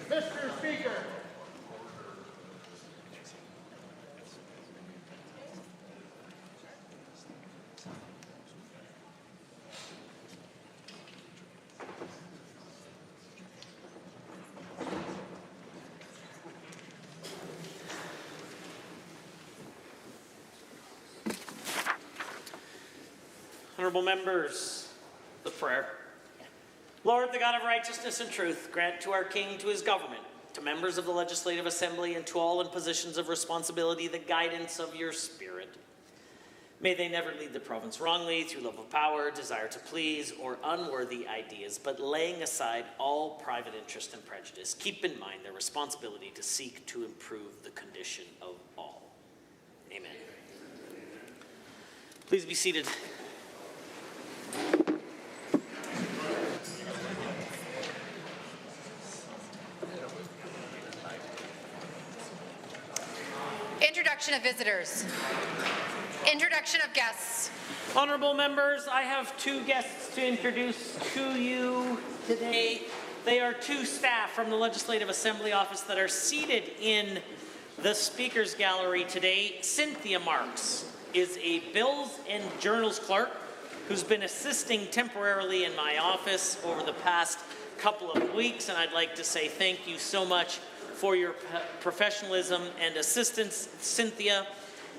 Mr. Speaker. Honourable members, the prayer. Lord, the God of righteousness and truth, grant to our King, to his government, to members of the Legislative Assembly, and to all in positions of responsibility, the guidance of your Spirit. May they never lead the province wrongly through love of power, desire to please, or unworthy ideas, but laying aside all private interest and prejudice, keep in mind their responsibility to seek to improve the condition of all. Amen. Please be seated. Introduction of visitors. Introduction of guests. Honourable members, I have two guests to introduce to you today. They are two staff from the Legislative Assembly office that are seated in the Speaker's Gallery today. Cynthia Marks is a Bills and Journals clerk who's been assisting temporarily in my office over the past couple of weeks, and I'd like to say thank you so much for your professionalism and assistance, Cynthia.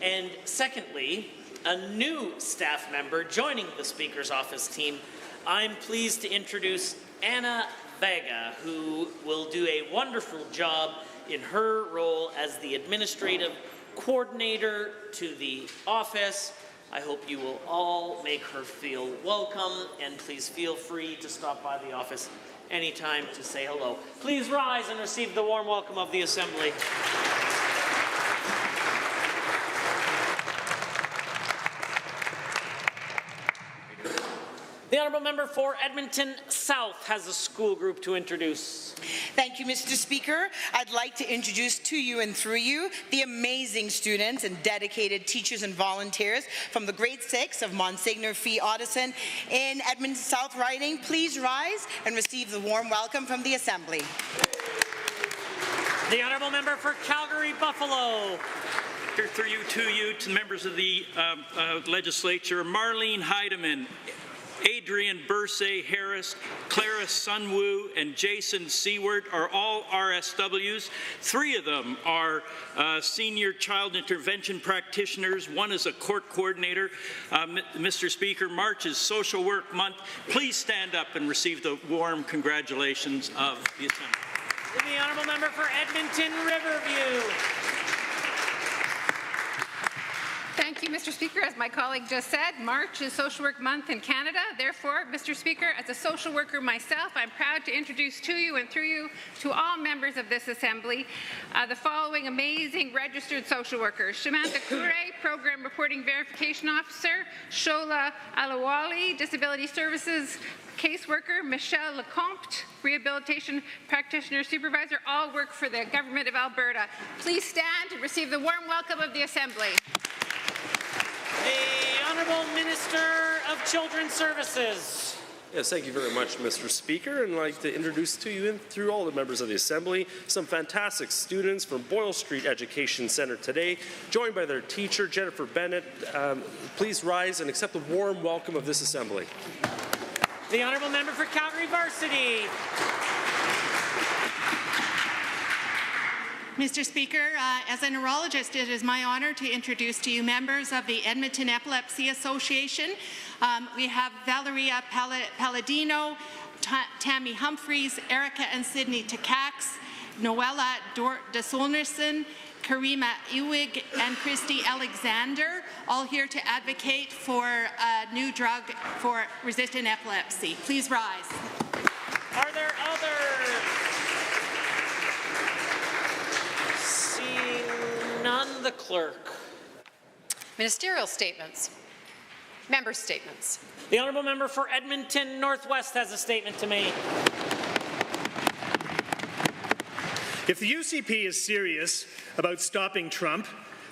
And secondly, a new staff member joining the Speaker's office team. I'm pleased to introduce Anna Vega, who will do a wonderful job in her role as the administrative coordinator to the office. I hope you will all make her feel welcome, and please feel free to stop by the office anytime to say hello. Please rise and receive the warm welcome of the Assembly. The Honourable Member for Edmonton South has a school group to introduce. Thank you, Mr. Speaker. I'd like to introduce to you and through you the amazing students and dedicated teachers and volunteers from the grade 6 of Monsignor Fee Audison in Edmonton South Riding. Please rise and receive the warm welcome from the Assembly. The Honourable Member for Calgary Buffalo. Through you to members of the legislature, Marlene Heidemann, Adrian Bursay Harris, Clara Sunwoo, and Jason Seward are all RSWs. 3 of them are senior child intervention practitioners. 1 is a court coordinator. Mr. Speaker, March is Social Work Month. Please stand up and receive the warm congratulations of the Assembly. The Honourable Member for Edmonton Riverview. Thank you, Mr. Speaker. As my colleague just said, March is Social Work Month in Canada. Therefore, Mr. Speaker, as a social worker myself, I'm proud to introduce to you and through you to all members of this Assembly the following amazing registered social workers. Shamantha Kure, Program Reporting Verification Officer. Shola Alawali, Disability Services Caseworker. Michelle Lecomte, Rehabilitation Practitioner Supervisor. All work for the Government of Alberta. Please stand and receive the warm welcome of the Assembly. The Honourable Minister of Children's Services. Yes, thank you very much, Mr. Speaker, and I'd like to introduce to you and through all the members of the Assembly some fantastic students from Boyle Street Education Centre today, joined by their teacher, Jennifer Bennett. Please rise and accept the warm welcome of this Assembly. The Honourable Member for Calgary Varsity. Mr. Speaker, as a neurologist, it is my honour to introduce to you members of the Edmonton Epilepsy Association. We have Valeria Palladino, Tammy Humphreys, Erica and Sydney Takacs, Noella Desolnerson, Karima Ewig, and Christy Alexander, all here to advocate for a new drug for resistant epilepsy. Please rise. Are there others? None, the clerk. Ministerial statements. Member statements. The Honourable Member for Edmonton Northwest has a statement to make. If the UCP is serious about stopping Trump,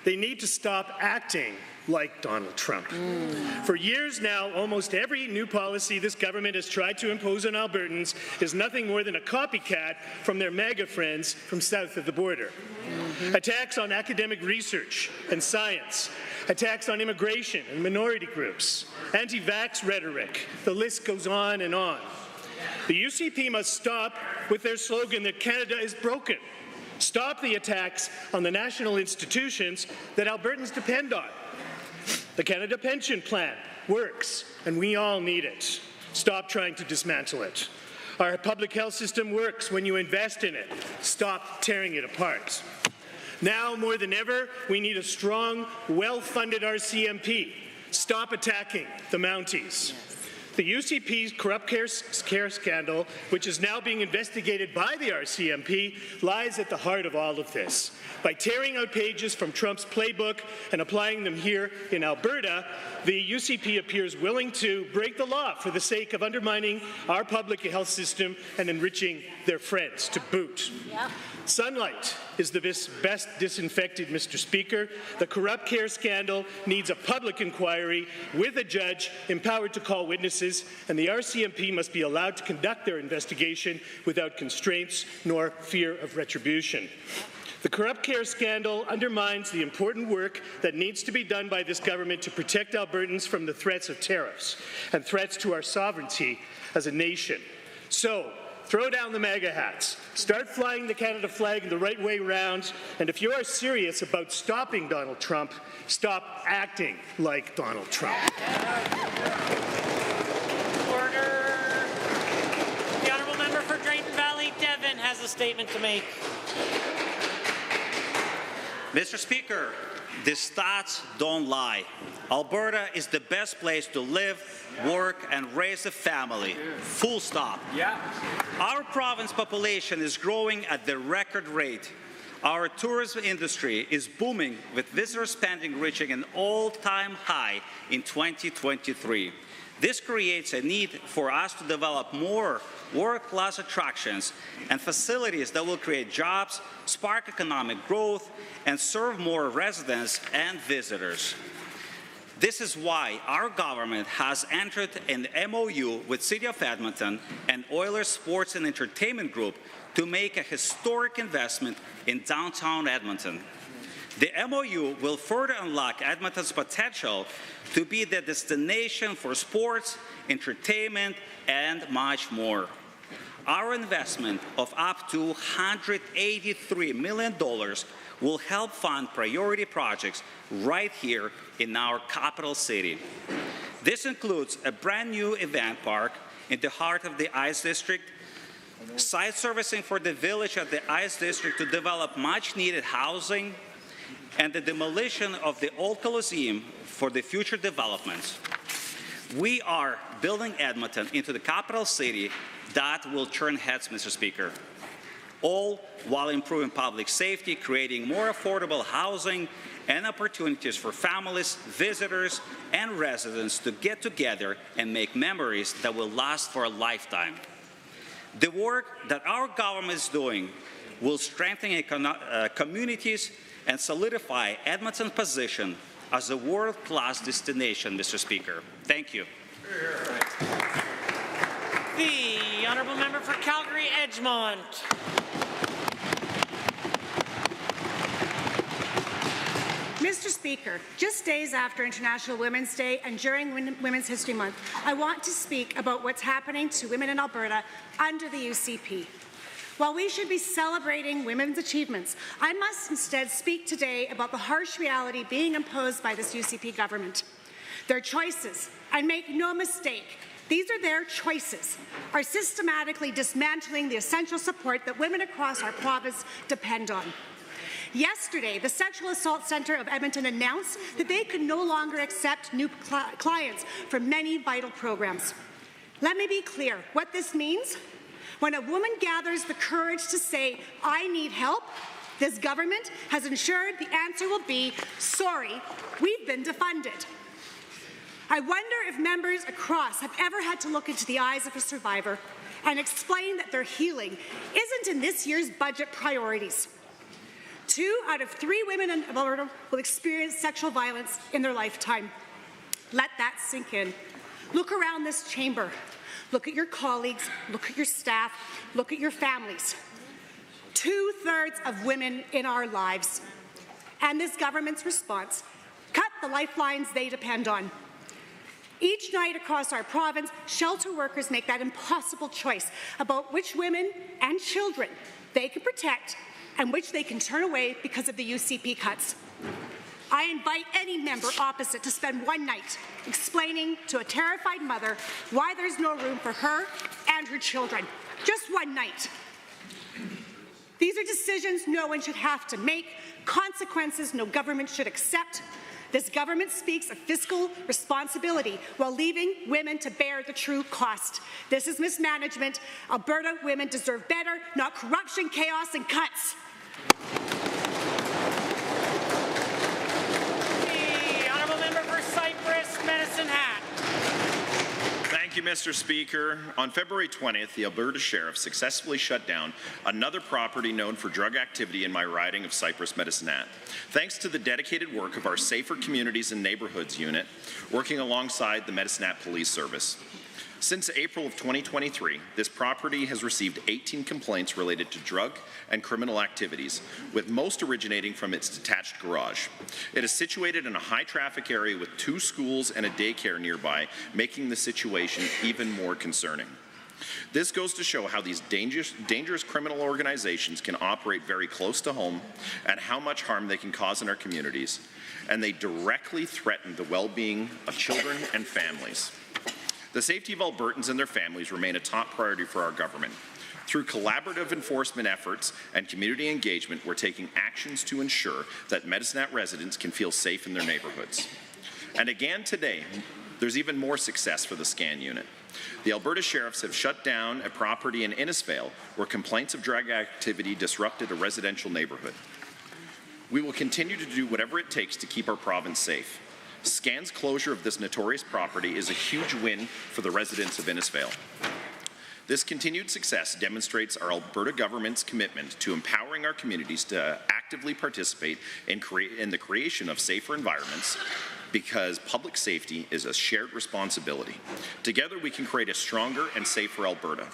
they need to stop acting like Donald Trump. For years now, almost every new policy this government has tried to impose on Albertans is nothing more than a copycat from their MAGA friends from south of the border. Attacks on academic research and science, attacks on immigration and minority groups, anti-vax rhetoric, the list goes on and on. The UCP must stop with their slogan that Canada is broken. Stop the attacks on the national institutions that Albertans depend on. The Canada Pension Plan works, and we all need it. Stop trying to dismantle it. Our public health system works when you invest in it. Stop tearing it apart. Now, more than ever, we need a strong, well-funded RCMP. Stop attacking the Mounties. The UCP's corrupt care scandal, which is now being investigated by the RCMP, lies at the heart of all of this. By tearing out pages from Trump's playbook and applying them here in Alberta, the UCP appears willing to break the law for the sake of undermining our public health system and enriching their friends to boot. Yep. Sunlight is the best disinfected, Mr. Speaker. The corrupt care scandal needs a public inquiry with a judge empowered to call witnesses, and the RCMP must be allowed to conduct their investigation without constraints nor fear of retribution. The corrupt care scandal undermines the important work that needs to be done by this government to protect Albertans from the threats of tariffs and threats to our sovereignty as a nation. So, throw down the MAGA hats, start flying the Canada flag the right way round, and if you are serious about stopping Donald Trump, stop acting like Donald Trump. Order. The honourable member for Drayton Valley, Devon, has a statement to make. Mr. Speaker, the stats don't lie. Alberta is the best place to live, work, and raise a family. Full stop. Yeah. Our province population is growing at the record rate. Our tourism industry is booming, with visitor spending reaching an all-time high in 2023. This creates a need for us to develop more world-class attractions and facilities that will create jobs, spark economic growth, and serve more residents and visitors. This is why our government has entered an MOU with City of Edmonton and Oilers Sports and Entertainment Group to make a historic investment in downtown Edmonton. The MOU will further unlock Edmonton's potential to be the destination for sports, entertainment, and much more. Our investment of up to $183 million will help fund priority projects right here in our capital city. This includes a brand new event park in the heart of the Ice District, site servicing for the village of the Ice District to develop much needed housing, and the demolition of the old Coliseum for the future developments. We are building Edmonton into the capital city that will turn heads, Mr. Speaker, all while improving public safety, creating more affordable housing and opportunities for families, visitors, and residents to get together and make memories that will last for a lifetime. The work that our government is doing will strengthen communities and solidify Edmonton's position as a world-class destination, Mr. Speaker. Thank you. The honourable member for Calgary Edgemont. Mr. Speaker, just days after International Women's Day and during Women's History Month, I want to speak about what's happening to women in Alberta under the UCP. While we should be celebrating women's achievements, I must instead speak today about the harsh reality being imposed by this UCP government. Their choices, and make no mistake, these are their choices, are systematically dismantling the essential support that women across our province depend on. Yesterday, the Sexual Assault Centre of Edmonton announced that they could no longer accept new clients for many vital programs. Let me be clear what this means. When a woman gathers the courage to say, "I need help," this government has ensured the answer will be, "Sorry, we've been defunded." I wonder if members across have ever had to look into the eyes of a survivor and explain that their healing isn't in this year's budget priorities. 2 out of 3 women in Alberta will experience sexual violence in their lifetime. Let that sink in. Look around this chamber. Look at your colleagues, look at your staff, look at your families. 2/3 of women in our lives. And this government's response: cut the lifelines they depend on. Each night across our province, shelter workers make that impossible choice about which women and children they can protect and which they can turn away because of the UCP cuts. I invite any member opposite to spend one night explaining to a terrified mother why there's no room for her and her children. Just one night. These are decisions no one should have to make, consequences no government should accept. This government speaks of fiscal responsibility while leaving women to bear the true cost. This is mismanagement. Alberta women deserve better, not corruption, chaos, and cuts. Thank you, Mr. Speaker. On February 20th, the Alberta Sheriff successfully shut down another property known for drug activity in my riding of Cypress-Medicine. Thanks to the dedicated work of our Safer Communities and Neighbourhoods unit, working alongside the Medicine Police Service. Since April of 2023, this property has received 18 complaints related to drug and criminal activities, with most originating from its detached garage. It is situated in a high-traffic area with 2 schools and a daycare nearby, making the situation even more concerning. This goes to show how these dangerous criminal organizations can operate very close to home and how much harm they can cause in our communities, and they directly threaten the well-being of children and families. The safety of Albertans and their families remain a top priority for our government. Through collaborative enforcement efforts and community engagement, we're taking actions to ensure that Medicine residents can feel safe in their neighbourhoods. And again today, there's even more success for the SCAN unit. The Alberta Sheriffs have shut down a property in Innisfail where complaints of drug activity disrupted a residential neighbourhood. We will continue to do whatever it takes to keep our province safe. SCAN's closure of this notorious property is a huge win for the residents of Innisfail. This continued success demonstrates our Alberta government's commitment to empowering our communities to actively participate in the creation of safer environments, because public safety is a shared responsibility. Together we can create a stronger and safer Alberta.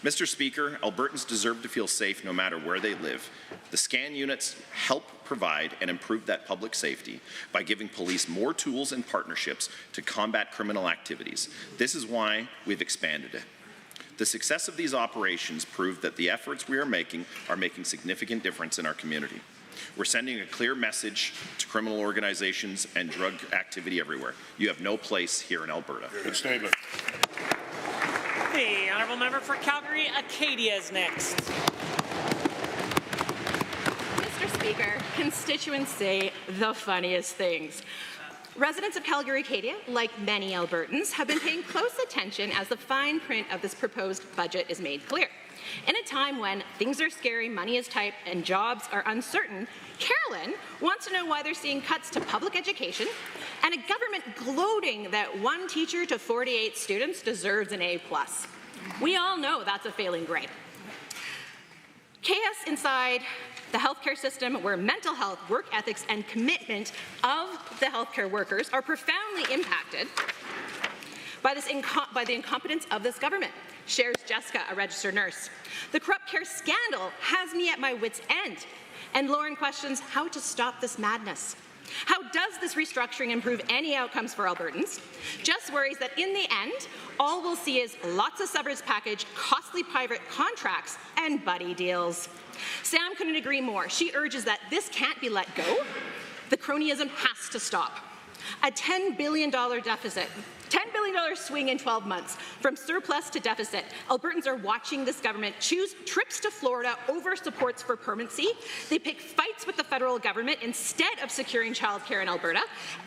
Mr. Speaker, Albertans deserve to feel safe no matter where they live. The SCAN units help provide and improve that public safety by giving police more tools and partnerships to combat criminal activities. This is why we've expanded it. The success of these operations prove that the efforts we are making significant difference in our community. We're sending a clear message to criminal organizations and drug activity everywhere. You have no place here in Alberta. Good statement. The honourable member for Calgary Acadia is next. Mr. Speaker, constituents say the funniest things. Residents of Calgary Acadia, like many Albertans, have been paying close attention as the fine print of this proposed budget is made clear. In a time when things are scary, money is tight, and jobs are uncertain, Carolyn wants to know why they're seeing cuts to public education and a government gloating that 1 teacher to 48 students deserves an A+. We all know that's a failing grade. Chaos inside the healthcare system, where mental health, work ethics, and commitment of the healthcare workers are profoundly impacted by the incompetence of this government, shares Jessica, a registered nurse. The corrupt care scandal has me at my wit's end, and Lauren questions how to stop this madness. How does this restructuring improve any outcomes for Albertans? Jess worries that in the end, all we'll see is lots of severance package, costly private contracts, and buddy deals. Sam couldn't agree more. She urges that this can't be let go. The cronyism has to stop. A $10 billion deficit, $10 billion swing in 12 months, from surplus to deficit. Albertans are watching this government choose trips to Florida over supports for permanency. They pick fights with the federal government instead of securing childcare in Alberta,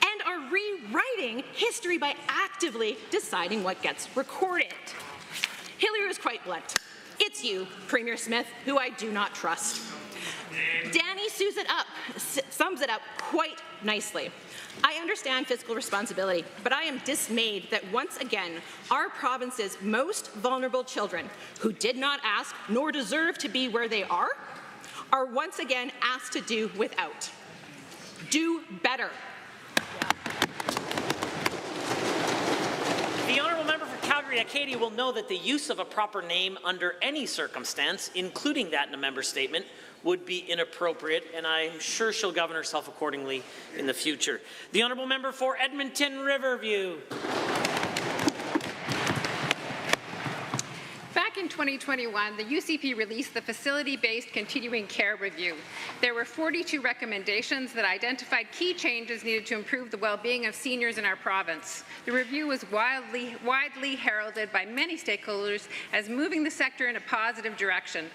and are rewriting history by actively deciding what gets recorded. Hillary was quite blunt. It's you, Premier Smith, who I do not trust. Danny sums it up quite nicely. I understand fiscal responsibility, but I am dismayed that once again, our province's most vulnerable children, who did not ask nor deserve to be where they are are once again asked to do without. Do better. The honourable member for Calgary-Acadia will know that the use of a proper name under any circumstance, including that in a member statement, would be inappropriate, and I'm sure she'll govern herself accordingly in the future. The honourable member for Edmonton Riverview. Back in 2021, the UCP released the Facility-Based Continuing Care Review. There were 42 recommendations that identified key changes needed to improve the well-being of seniors in our province. The review was widely heralded by many stakeholders as moving the sector in a positive direction.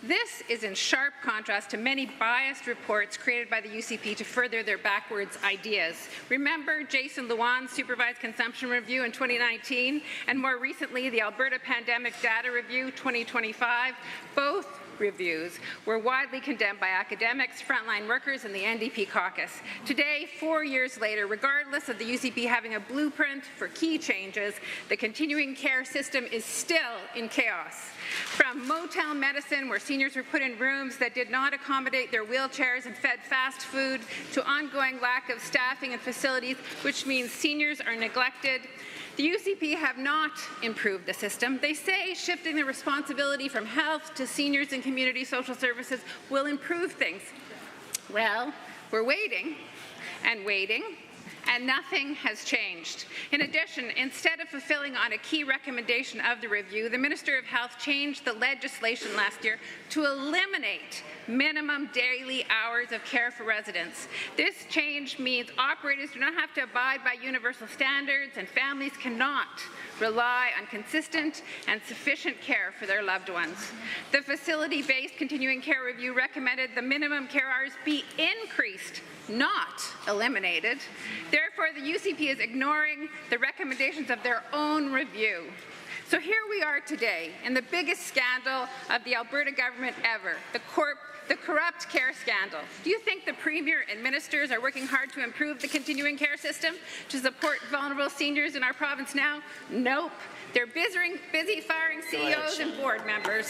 This is in sharp contrast to many biased reports created by the UCP to further their backwards ideas. Remember Jason Luan's Supervised Consumption Review in 2019, and more recently the Alberta Pandemic Data Review 2025. Both reviews were widely condemned by academics, frontline workers, and the NDP caucus. Today, 4 years later, regardless of the UCP having a blueprint for key changes, the continuing care system is still in chaos. From motel medicine, where seniors were put in rooms that did not accommodate their wheelchairs and fed fast food, to ongoing lack of staffing and facilities, which means seniors are neglected. The UCP have not improved the system. They say shifting the responsibility from health to seniors and community social services will improve things. Well, we're waiting and waiting, and nothing has changed. In addition, instead of fulfilling on a key recommendation of the review, the Minister of Health changed the legislation last year to eliminate minimum daily hours of care for residents. This change means operators do not have to abide by universal standards, and families cannot rely on consistent and sufficient care for their loved ones. The facility-based continuing care review recommended the minimum care hours be increased, not eliminated. Therefore, the UCP is ignoring the recommendations of their own review. So here we are today in the biggest scandal of the Alberta government ever, the corrupt care scandal. Do you think the Premier and ministers are working hard to improve the continuing care system to support vulnerable seniors in our province now? Nope. They're busy firing CEOs and board members.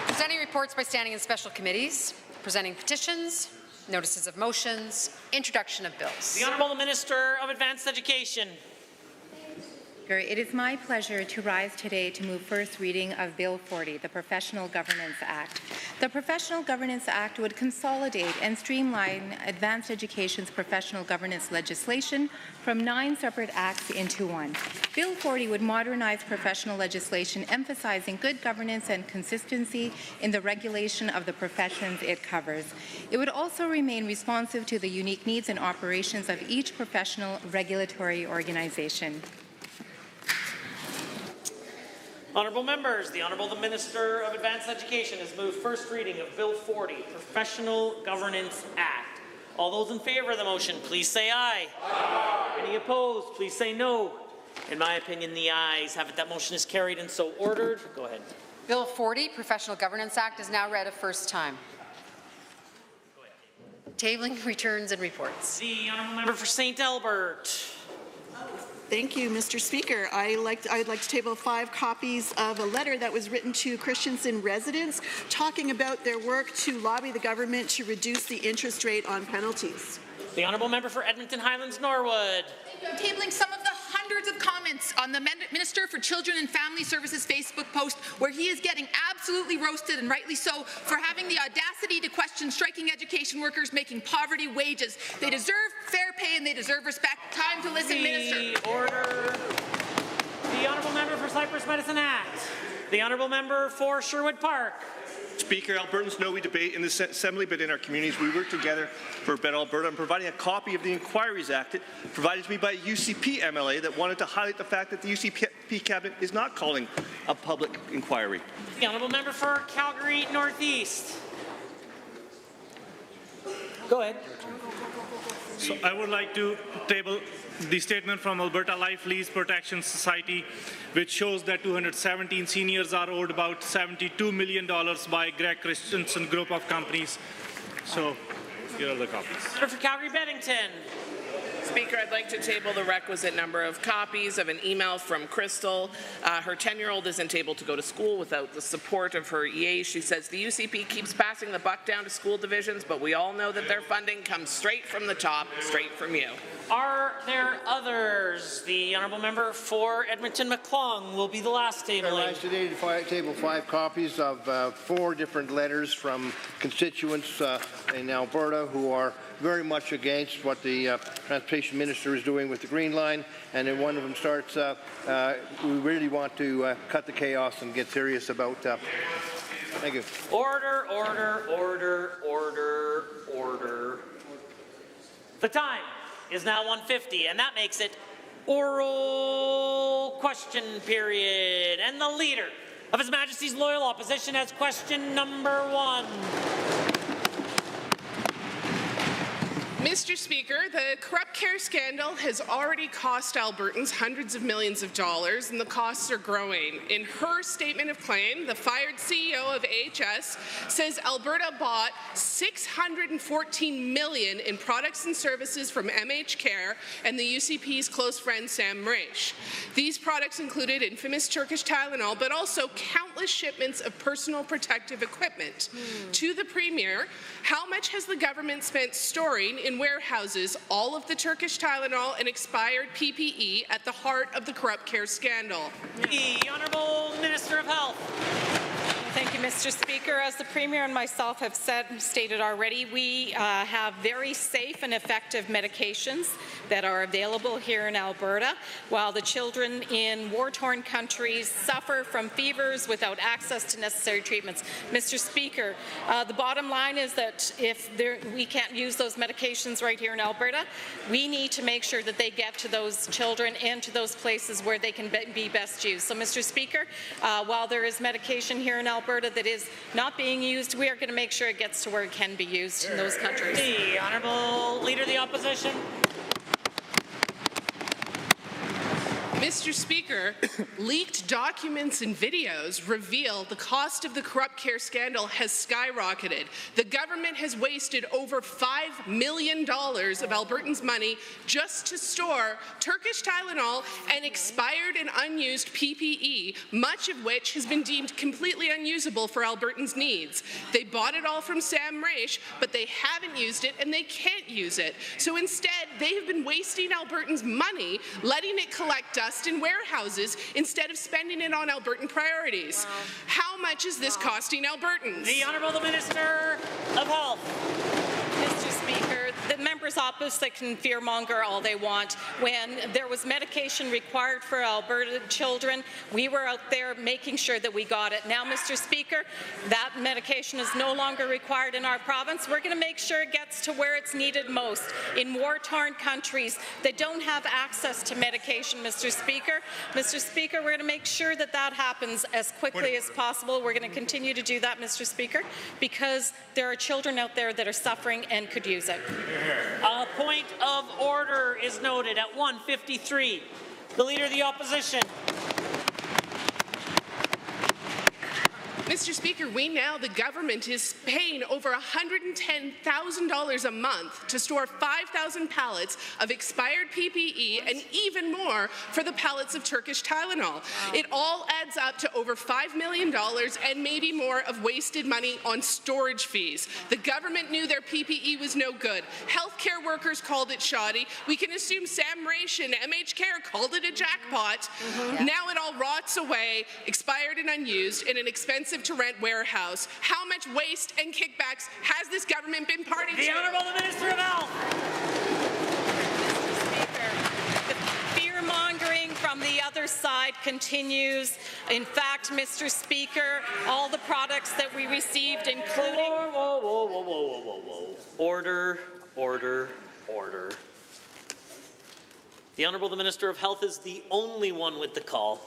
Presenting reports by standing in special committees, presenting petitions, notices of motions, introduction of bills. The Honourable Minister of Advanced Education. It is my pleasure to rise today to move first reading of Bill 40, the Professional Governance Act. The Professional Governance Act would consolidate and streamline advanced education's professional governance legislation from 9 separate acts into one. Bill 40 would modernize professional legislation, emphasizing good governance and consistency in the regulation of the professions it covers. It would also remain responsive to the unique needs and operations of each professional regulatory organization. Honourable members, the Honourable Minister of Advanced Education has moved first reading of Bill 40, Professional Governance Act. All those in favour of the motion, please say aye. Aye. Any opposed, please say no. In my opinion, the ayes have it. That motion is carried and so ordered. Go ahead. Bill 40, Professional Governance Act, is now read a first time. Tabling returns and reports. The Honourable Member for St. Albert. Thank you, Mr. Speaker. I'd like to table 5 copies of a letter that was written to Christensen residents talking about their work to lobby the government to reduce the interest rate on penalties. The Honourable Member for Edmonton Highlands Norwood. I'm tabling some of the hundreds of comments on the Minister for Children and Family Services Facebook post where he is getting absolutely roasted, and rightly so, for having the audacity to question striking education workers making poverty wages. They deserve fair pay and they deserve respect. Time to listen, Minister. Order. The Honourable Member for Cypress Medicine Act. The Honourable Member for Sherwood Park. Speaker, Albertans know we debate in this Assembly, but in our communities we work together for a better Alberta. I'm providing a copy of the Inquiries Act provided to me by a UCP MLA that wanted to highlight the fact that the UCP Cabinet is not calling a public inquiry. The Honourable Member for Calgary Northeast. Go ahead. So I would like to table the statement from Alberta Life Lease Protection Society, which shows that 217 seniors are owed about $72 million by Greg Christensen group of companies. So here are the copies. Member for Calgary Bennington. Speaker, I'd like to table the requisite number of copies of an email from Crystal. Her 10-year-old isn't able to go to school without the support of her EA. She says the UCP keeps passing the buck down to school divisions, but we all know that their funding comes straight from the top, straight from you. Are there others? The honourable member for Edmonton McClung will be the last tabling. I rise today to table 5 copies of 4 different letters from constituents in Alberta who are very much against what the transportation minister is doing with the Green Line, and then one of them starts, we really want to cut the chaos and get serious about. Thank you. Order, order, order, order, order. The time is now 1:50, and that makes it oral question period. And the leader of His Majesty's Loyal Opposition has question number 1. Mr. Speaker, the corrupt care scandal has already cost Albertans hundreds of millions of dollars, and the costs are growing. In her statement of claim, the fired CEO of AHS says Alberta bought $614 million in products and services from MH Care and the UCP's close friend Sam Raish. These products included infamous Turkish Tylenol, but also countless shipments of personal protective equipment. To the Premier, how much has the government spent storing in warehouses all of the Turkish Tylenol and expired PPE at the heart of the corrupt care scandal? The Honourable Minister of Health. Thank you, Mr. Speaker. As the Premier and myself have stated already, we have very safe and effective medications that are available here in Alberta, while the children in war-torn countries suffer from fevers without access to necessary treatments. Mr. Speaker, the bottom line is that if we can't use those medications right here in Alberta, we need to make sure that they get to those children and to those places where they can be best used. So, Mr. Speaker, while there is medication here in Alberta that is not being used, we are going to make sure it gets to where it can be used in those countries. The Honourable Leader of the Opposition. Mr. Speaker, leaked documents and videos reveal the cost of the corrupt care scandal has skyrocketed. The government has wasted over $5 million of Albertans' money just to store Turkish Tylenol and expired and unused PPE, much of which has been deemed completely unusable for Albertans' needs. They bought it all from Sam Raish, but they haven't used it and they can't use it. So instead, they have been wasting Albertans' money, letting it collect dust in warehouses instead of spending it on Albertan priorities. Wow. How much is this costing Albertans? The Honourable Minister of Health. Mr. Speaker, the members opposite can fearmonger all they want. When there was medication required for Alberta children, we were out there making sure that we got it. Now, Mr. Speaker, that medication is no longer required in our province. We're going to make sure it gets to where it's needed most. In war-torn countries that don't have access to medication, Mr. Speaker. Mr. Speaker, we're going to make sure that that happens as quickly as possible. We're going to continue to do that, Mr. Speaker, because there are children out there that are suffering and could use it. A point of order is noted at 1:53. The Leader of the Opposition. Mr. Speaker, we know the government is paying over $110,000 a month to store 5,000 pallets of expired PPE and even more for the pallets of Turkish Tylenol. Wow. It all adds up to over $5 million and maybe more of wasted money on storage fees. The government knew their PPE was no good. Healthcare workers called it shoddy. We can assume Sam Raish and MH Care called it a jackpot. Now it all rots away, expired and unused, in an expensive to rent warehouse. How much waste and kickbacks has this government been party to? The Honourable Minister of Health. Mr. Speaker, the fear-mongering from the other side continues. In fact, Mr. Speaker, all the products that we received, including... Whoa. Order, order, order. The Honourable Minister of Health is the only one with the call.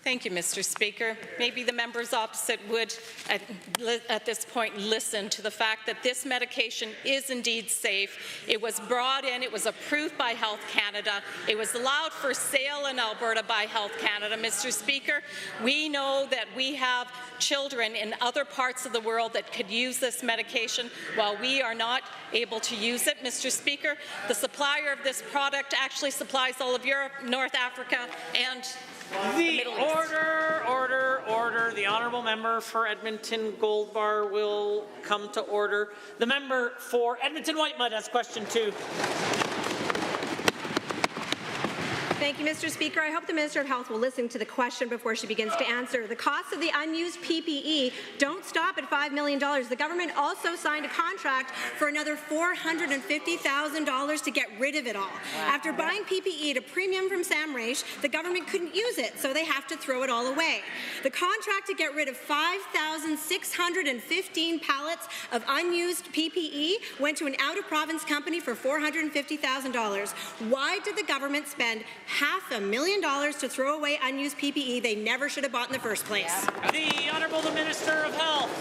Thank you, Mr. Speaker. Maybe the members opposite would, at this point, listen to the fact that this medication is indeed safe. It was brought in, it was approved by Health Canada, it was allowed for sale in Alberta by Health Canada. Mr. Speaker, we know that we have children in other parts of the world that could use this medication while we are not able to use it. Mr. Speaker, the supplier of this product actually supplies all of Europe, North Africa, and the order. The honourable member for Edmonton Goldbar will come to order. The member for Edmonton Whitemud has question 2. Thank you, Mr. Speaker. I hope the Minister of Health will listen to the question before she begins to answer. The costs of the unused PPE don't stop at $5 million. The government also signed a contract for another $450,000 to get rid of it all. Wow. After buying PPE at a premium from Sam Raich, the government couldn't use it, so they have to throw it all away. The contract to get rid of 5,615 pallets of unused PPE went to an out-of-province company for $450,000. Why did the government spend $500,000 to throw away unused PPE they never should have bought in the first place? The Honourable Minister of Health.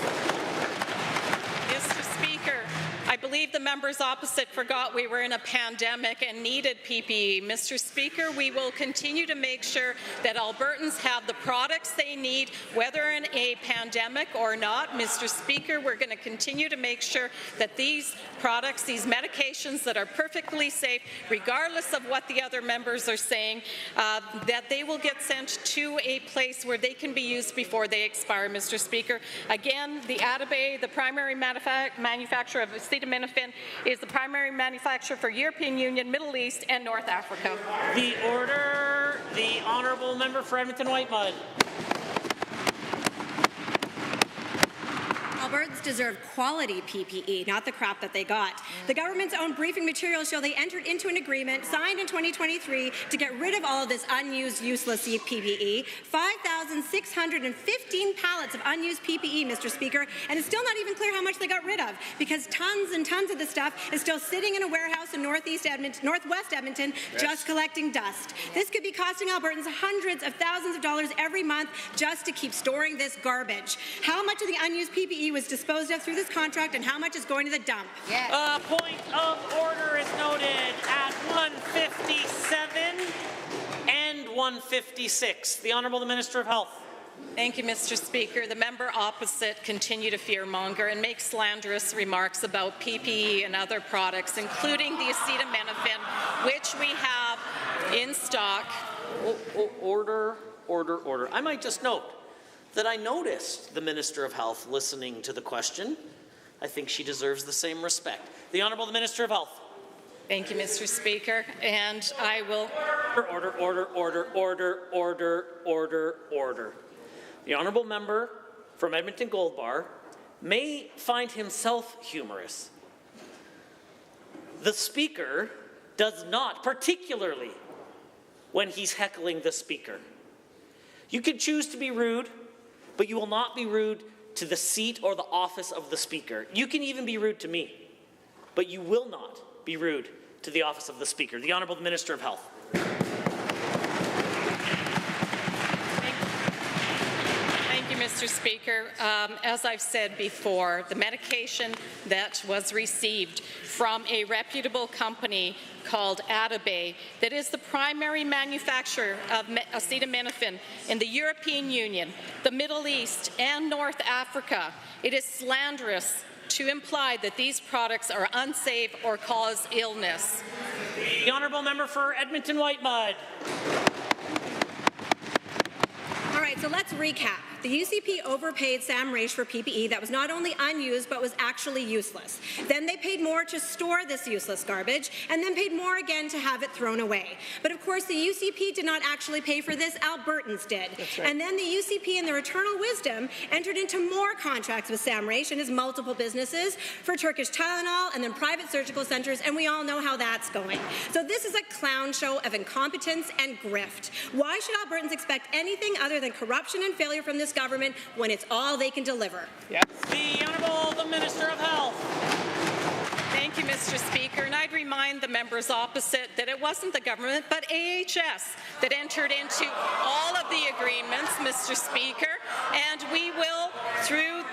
Mr. Speaker, I believe the members opposite forgot we were in a pandemic and needed PPE. Mr. Speaker, we will continue to make sure that Albertans have the products they need, whether in a pandemic or not. Mr. Speaker, we're going to continue to make sure that these products, these medications that are perfectly safe, regardless of what the other members are saying, that they will get sent to a place where they can be used before they expire, Mr. Speaker. Again, the Atabay, the primary manufacturer of acetaminophen, is the primary manufacturer for European Union, Middle East, and North Africa. The order. The honourable member for Edmonton Whitemud. Albertans deserve quality PPE, not the crap that they got. The government's own briefing materials show they entered into an agreement signed in 2023 to get rid of all of this unused, useless PPE. 5,615 pallets of unused PPE, Mr. Speaker, and it's still not even clear how much they got rid of because tons and tons of this stuff is still sitting in a warehouse in northwest Edmonton, just collecting dust. This could be costing Albertans hundreds of thousands of dollars every month just to keep storing this garbage. How much of the unused PPE was disposed of through this contract and how much is going to the dump? Point of order is noted at 157 and 156. The Honourable Minister of Health. Thank you, Mr. Speaker. The member opposite continue to fearmonger and make slanderous remarks about PPE and other products, including the acetaminophen, which we have in stock. Order. I might just note that I noticed the Minister of Health listening to the question. I think she deserves the same respect. The Honourable Minister of Health. Thank you, Mr. Speaker, and I will... Order. The Honourable Member from Edmonton Goldbar may find himself humorous. The Speaker does not, particularly when he's heckling the Speaker. You can choose to be rude, but you will not be rude to the seat or the office of the Speaker. You can even be rude to me, but you will not be rude to the office of the Speaker. The Honourable Minister of Health. Thank you, Mr. Speaker. As I've said before, the medication that was received from a reputable company called Atabay, that is the primary manufacturer of acetaminophen in the European Union, the Middle East, and North Africa, it is slanderous to imply that these products are unsafe or cause illness. The Honourable Member for Edmonton Whitemud. All right, so let's recap. The UCP overpaid Sam Raich for PPE that was not only unused but was actually useless. Then they paid more to store this useless garbage and then paid more again to have it thrown away. But of course the UCP did not actually pay for this, Albertans did. That's right. And then the UCP in their eternal wisdom entered into more contracts with Sam Raich and his multiple businesses for Turkish Tylenol and then private surgical centres, and we all know how that's going. So this is a clown show of incompetence and grift. Why should Albertans expect anything other than corruption and failure from this government when it's all they can deliver? The Honourable Minister of Health. Thank you, Mr. Speaker. And I'd remind the members opposite that it wasn't the government, but AHS that entered into all of the agreements, Mr. Speaker. And we will, through...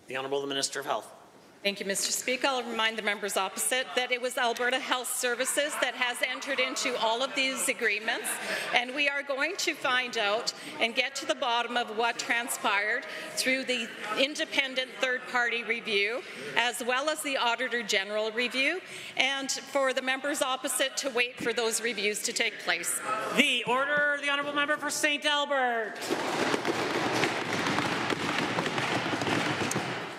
The Honourable the Minister of Health. Thank you, Mr. Speaker. I'll remind the members opposite that it was Alberta Health Services that has entered into all of these agreements, and we are going to find out and get to the bottom of what transpired through the independent third-party review, as well as the Auditor General review, and for the members opposite to wait for those reviews to take place. The Order, the Honourable Member for St. Albert.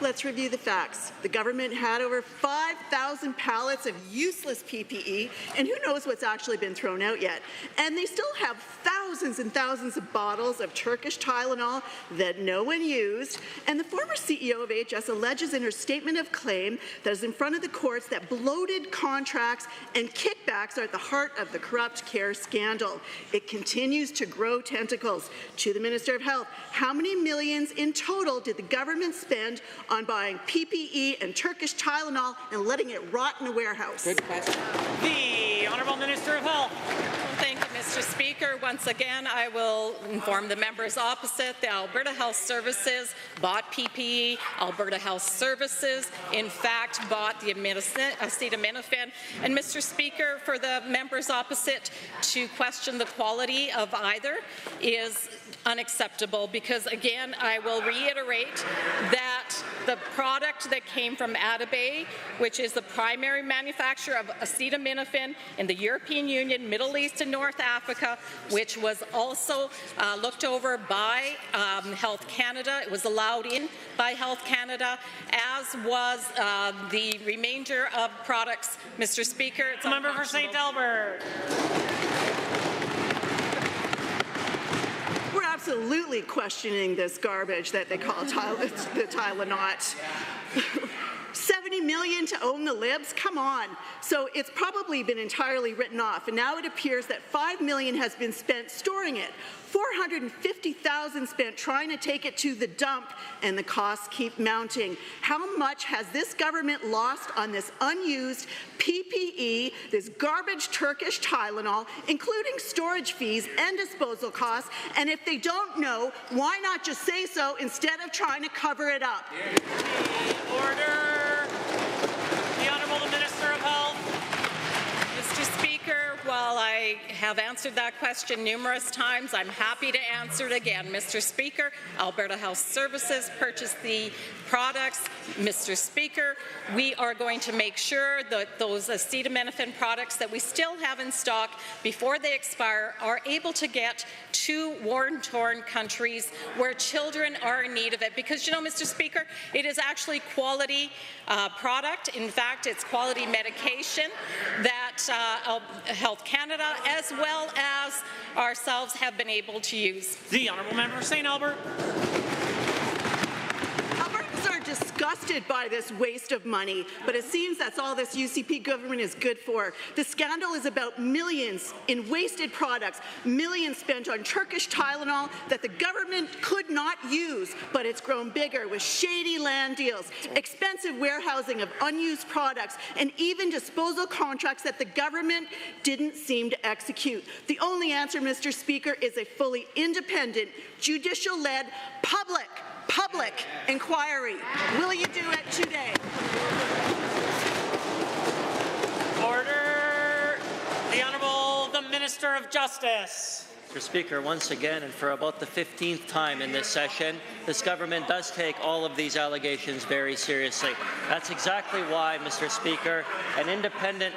Let's review the facts. The government had over 5,000 pallets of useless PPE, and who knows what's actually been thrown out yet. And they still have thousands and thousands of bottles of Turkish Tylenol that no one used. And the former CEO of AHS alleges in her statement of claim that is in front of the courts that bloated contracts and kickbacks are at the heart of the corrupt care scandal. It continues to grow tentacles. To the Minister of Health, how many millions in total did the government spend on buying PPE and Turkish Tylenol and letting it rot in a warehouse? Good question. The Honourable Minister of Health. Thank you, Mr. Speaker. Once again, I will inform the members opposite that Alberta Health Services bought PPE. Alberta Health Services, in fact, bought the acetaminophen. And, Mr. Speaker, for the members opposite to question the quality of either is unacceptable because, again, I will reiterate that the product that came from Atabay, which is the primary manufacturer of acetaminophen in the European Union, Middle East and North Africa, which was also looked over by Health Canada. It was allowed in by Health Canada, as was the remainder of products. Mr. Speaker, it's Member for St. Albert. We're absolutely questioning this garbage that they call the Tylenol. 70 million to own the libs? Come on. So it's probably been entirely written off, and now it appears that 5 million has been spent storing it, 450,000 spent trying to take it to the dump, and the costs keep mounting. How much has this government lost on this unused PPE, this garbage Turkish Tylenol, including storage fees and disposal costs? And if they don't know, why not just say so instead of trying to cover it up? Order. The Honourable the Minister of Health. Mr. Speaker, while I have answered that question numerous times, I'm happy to answer it again. Mr. Speaker, Alberta Health Services purchased the products. Mr. Speaker, we are going to make sure that those acetaminophen products that we still have in stock before they expire are able to get to war-torn countries where children are in need of it. Because, you know, Mr. Speaker, it is actually quality product. In fact, it's quality medication that Health Canada, as well as ourselves, have been able to use. The Honourable Member for St. Albert. Albertans are disgusted by this waste of money, but it seems that's all this UCP government is good for. The scandal is about millions in wasted products, millions spent on Turkish Tylenol that the government could not use, but it's grown bigger with shady land deals, expensive warehousing of unused products, and even disposal contracts that the government didn't seem to execute. The only answer, Mr. Speaker, is a fully independent, judicial-led, public inquiry. Will you do it today? Order. The Honourable the Minister of Justice. Mr. Speaker, once again, and for about the 15th time in this session, this government does take all of these allegations very seriously. That's exactly why, Mr. Speaker, an independent...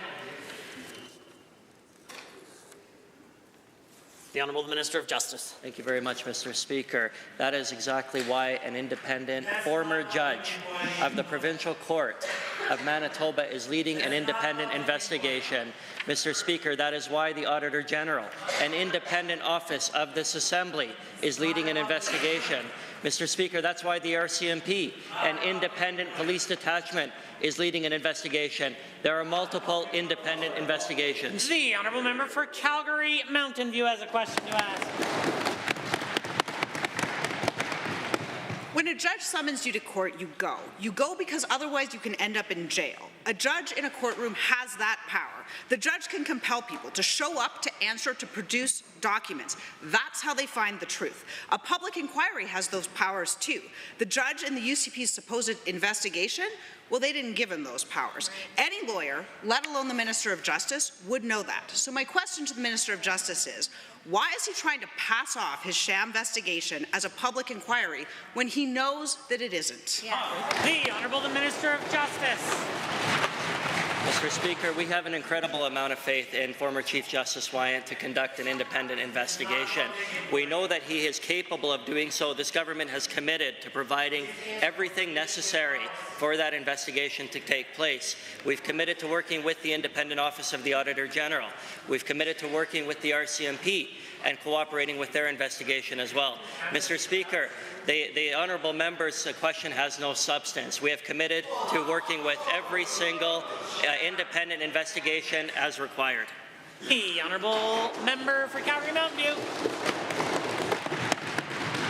The Honourable Minister of Justice. Thank you very much, Mr. Speaker. That is exactly why an independent former judge of the Provincial Court of Manitoba is leading an independent investigation. Mr. Speaker, that is why the Auditor General, an independent office of this Assembly, is leading an investigation. Mr. Speaker, that's why the RCMP, an independent police detachment, is leading an investigation. There are multiple independent investigations. The Honourable Member for Calgary Mountain View has a question to ask. When a judge summons you to court, you go. You go because otherwise you can end up in jail. A judge in a courtroom has that power. The judge can compel people to show up, to answer, to produce documents. That's how they find the truth. A public inquiry has those powers too. The judge in the UCP's supposed investigation, well, they didn't give him those powers. Any lawyer, let alone the Minister of Justice, would know that. So my question to the Minister of Justice is, why is he trying to pass off his sham investigation as a public inquiry when he knows that it isn't? The Honourable the Minister of Justice. Mr. Speaker, we have an incredible amount of faith in former Chief Justice Wyant to conduct an independent investigation. We know that he is capable of doing so. This government has committed to providing everything necessary for that investigation to take place. We've committed to working with the Independent Office of the Auditor General. We've committed to working with the RCMP and cooperating with their investigation as well. Mr. Speaker, the honourable member's question has no substance. We have committed to working with every single independent investigation as required. The Honourable Member for Calgary Mountain View.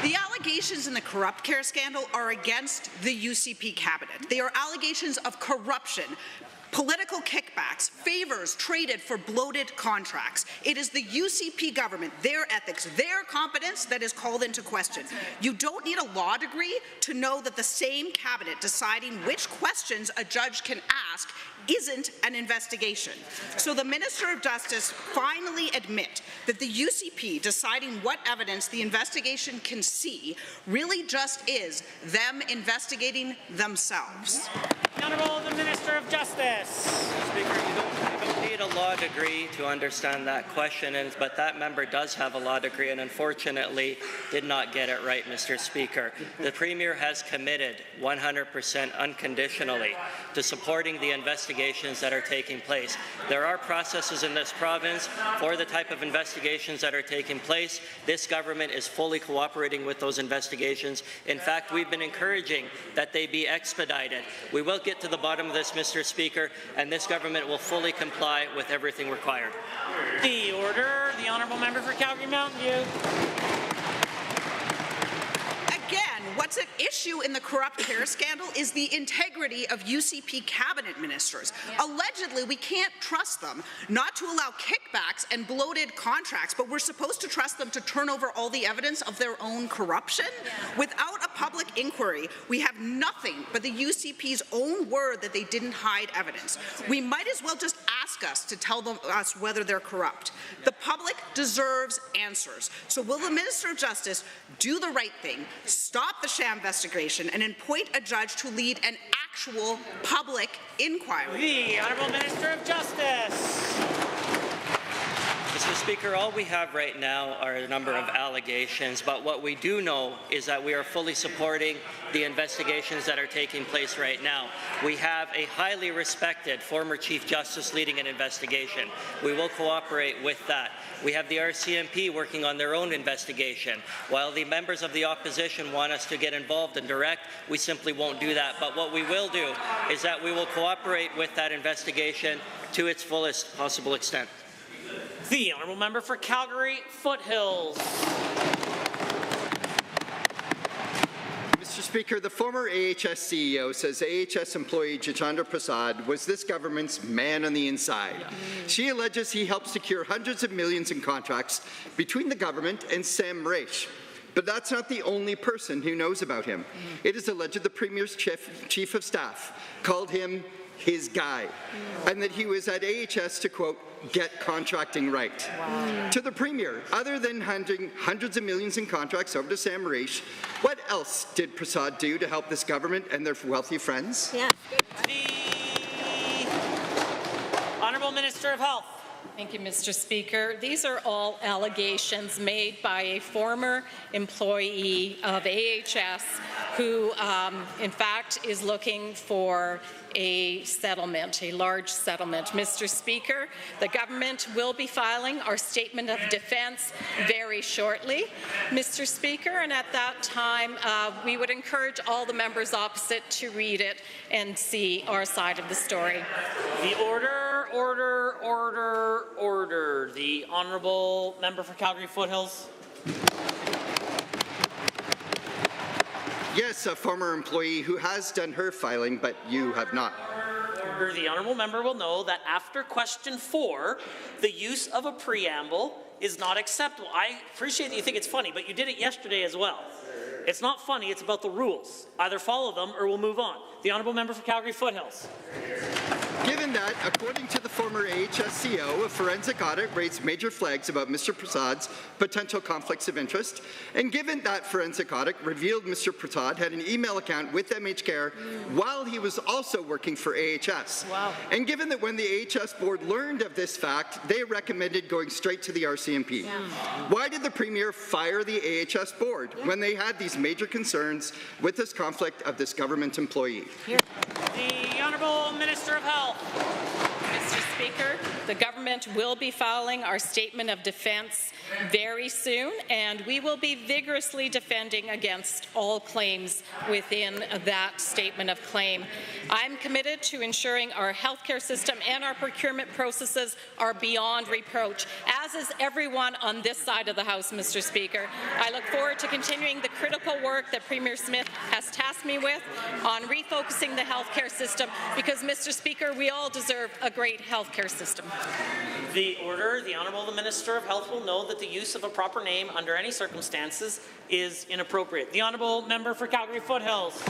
The allegations in the corrupt care scandal are against the UCP cabinet. They are allegations of corruption, political kickbacks, favors traded for bloated contracts. It is the UCP government, their ethics, their competence that is called into question. You don't need a law degree to know that the same cabinet deciding which questions a judge can ask isn't an investigation. So the Minister of Justice finally admit that the UCP deciding what evidence the investigation can see really just is them investigating themselves. Honourable the Minister of Justice. Speaker, you don't need a law degree to understand that question, but that member does have a law degree and unfortunately did not get it right, Mr. Speaker. The Premier has committed 100% unconditionally to supporting the investigations that are taking place. There are processes in this province for the type of investigations that are taking place. This government is fully cooperating with those investigations. In fact, we've been encouraging that they be expedited. We will get to the bottom of this, Mr. Speaker, and this government will fully comply with everything required. The order, the Honourable Member for Calgary Mountain View. Again, what's at issue in the corrupt care scandal is the integrity of UCP cabinet ministers. Allegedly, we can't trust them not to allow kickbacks and bloated contracts, but we're supposed to trust them to turn over all the evidence of their own corruption? Without a public inquiry, we have nothing but the UCP's own word that they didn't hide evidence. We might as well just ask us to tell us whether they're corrupt. The public deserves answers. So will the Minister of Justice do the right thing, stop the sham investigation, and appoint a judge to lead an actual public inquiry? The Honourable Minister of Justice. Mr. Speaker, all we have right now are a number of allegations, but what we do know is that we are fully supporting the investigations that are taking place right now. We have a highly respected former Chief Justice leading an investigation. We will cooperate with that. We have the RCMP working on their own investigation. While the members of the opposition want us to get involved and direct, we simply won't do that. But what we will do is that we will cooperate with that investigation to its fullest possible extent. The Honourable Member for Calgary Foothills. Mr. Speaker, the former AHS CEO says AHS employee Jitendra Prasad was this government's man on the inside. She alleges he helped secure hundreds of millions in contracts between the government and Sam Raish. But that's not the only person who knows about him. It is alleged the Premier's chief of staff called him his guy, and that he was at AHS to, quote, get contracting right. Wow. To the Premier, other than handing hundreds of millions in contracts over to Sam Raish, what else did Prasad do to help this government and their wealthy friends? The Honourable Minister of Health. Thank you, Mr. Speaker. These are all allegations made by a former employee of AHS who, in fact, is looking for a settlement, a large settlement. Mr. Speaker, the government will be filing our statement of defence very shortly, Mr. Speaker, and at that time we would encourage all the members opposite to read it and see our side of the story. The order. The Honourable Member for Calgary Foothills. Yes, a former employee who has done her filing, but you have not. The honourable member will know that after question 4, the use of a preamble is not acceptable. I appreciate that you think it's funny, but you did it yesterday as well. It's not funny, it's about the rules. Either follow them or we'll move on. The honourable member for Calgary Foothills. Given that, according to the former AHS-CO, a forensic audit raised major flags about Mr. Prasad's potential conflicts of interest, and given that forensic audit revealed Mr. Prasad had an email account with MHCare while he was also working for AHS. Wow. And given that when the AHS board learned of this fact, they recommended going straight to the RCMP. Yeah. Why did the Premier fire the AHS board when they had these major concerns with this conflict of this government employee? Here. The Honourable Minister of Health. Mr. Speaker, the government will be filing our statement of defence very soon, and we will be vigorously defending against all claims within that statement of claim. I'm committed to ensuring our healthcare system and our procurement processes are beyond reproach, as is everyone on this side of the House, Mr. Speaker. I look forward to continuing the critical work that Premier Smith has tasked me with on refocusing the healthcare system, because, Mr. Speaker, we all deserve a great healthcare system. The Honourable Minister of Health will know that the use of a proper name under any circumstances is inappropriate. The Honourable Member for Calgary Foothills.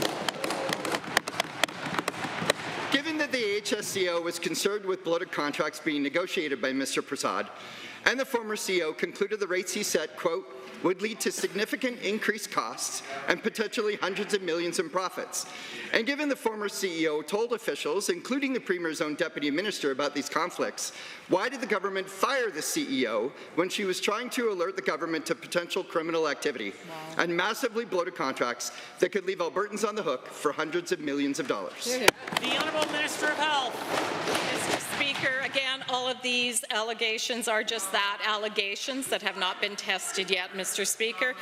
Given that the AHS-CO was concerned with bloated contracts being negotiated by Mr. Prasad, and the former CO concluded the rates he set, quote, would lead to significant increased costs and potentially hundreds of millions in profits. And given the former CEO told officials, including the Premier's own Deputy Minister, about these conflicts, why did the government fire the CEO when she was trying to alert the government to potential criminal activity and massively bloated contracts that could leave Albertans on the hook for hundreds of millions of dollars? The Honourable Minister of Health. Mr. Speaker, again, all of these allegations are just that, allegations that have not been tested yet, Mr. Speaker.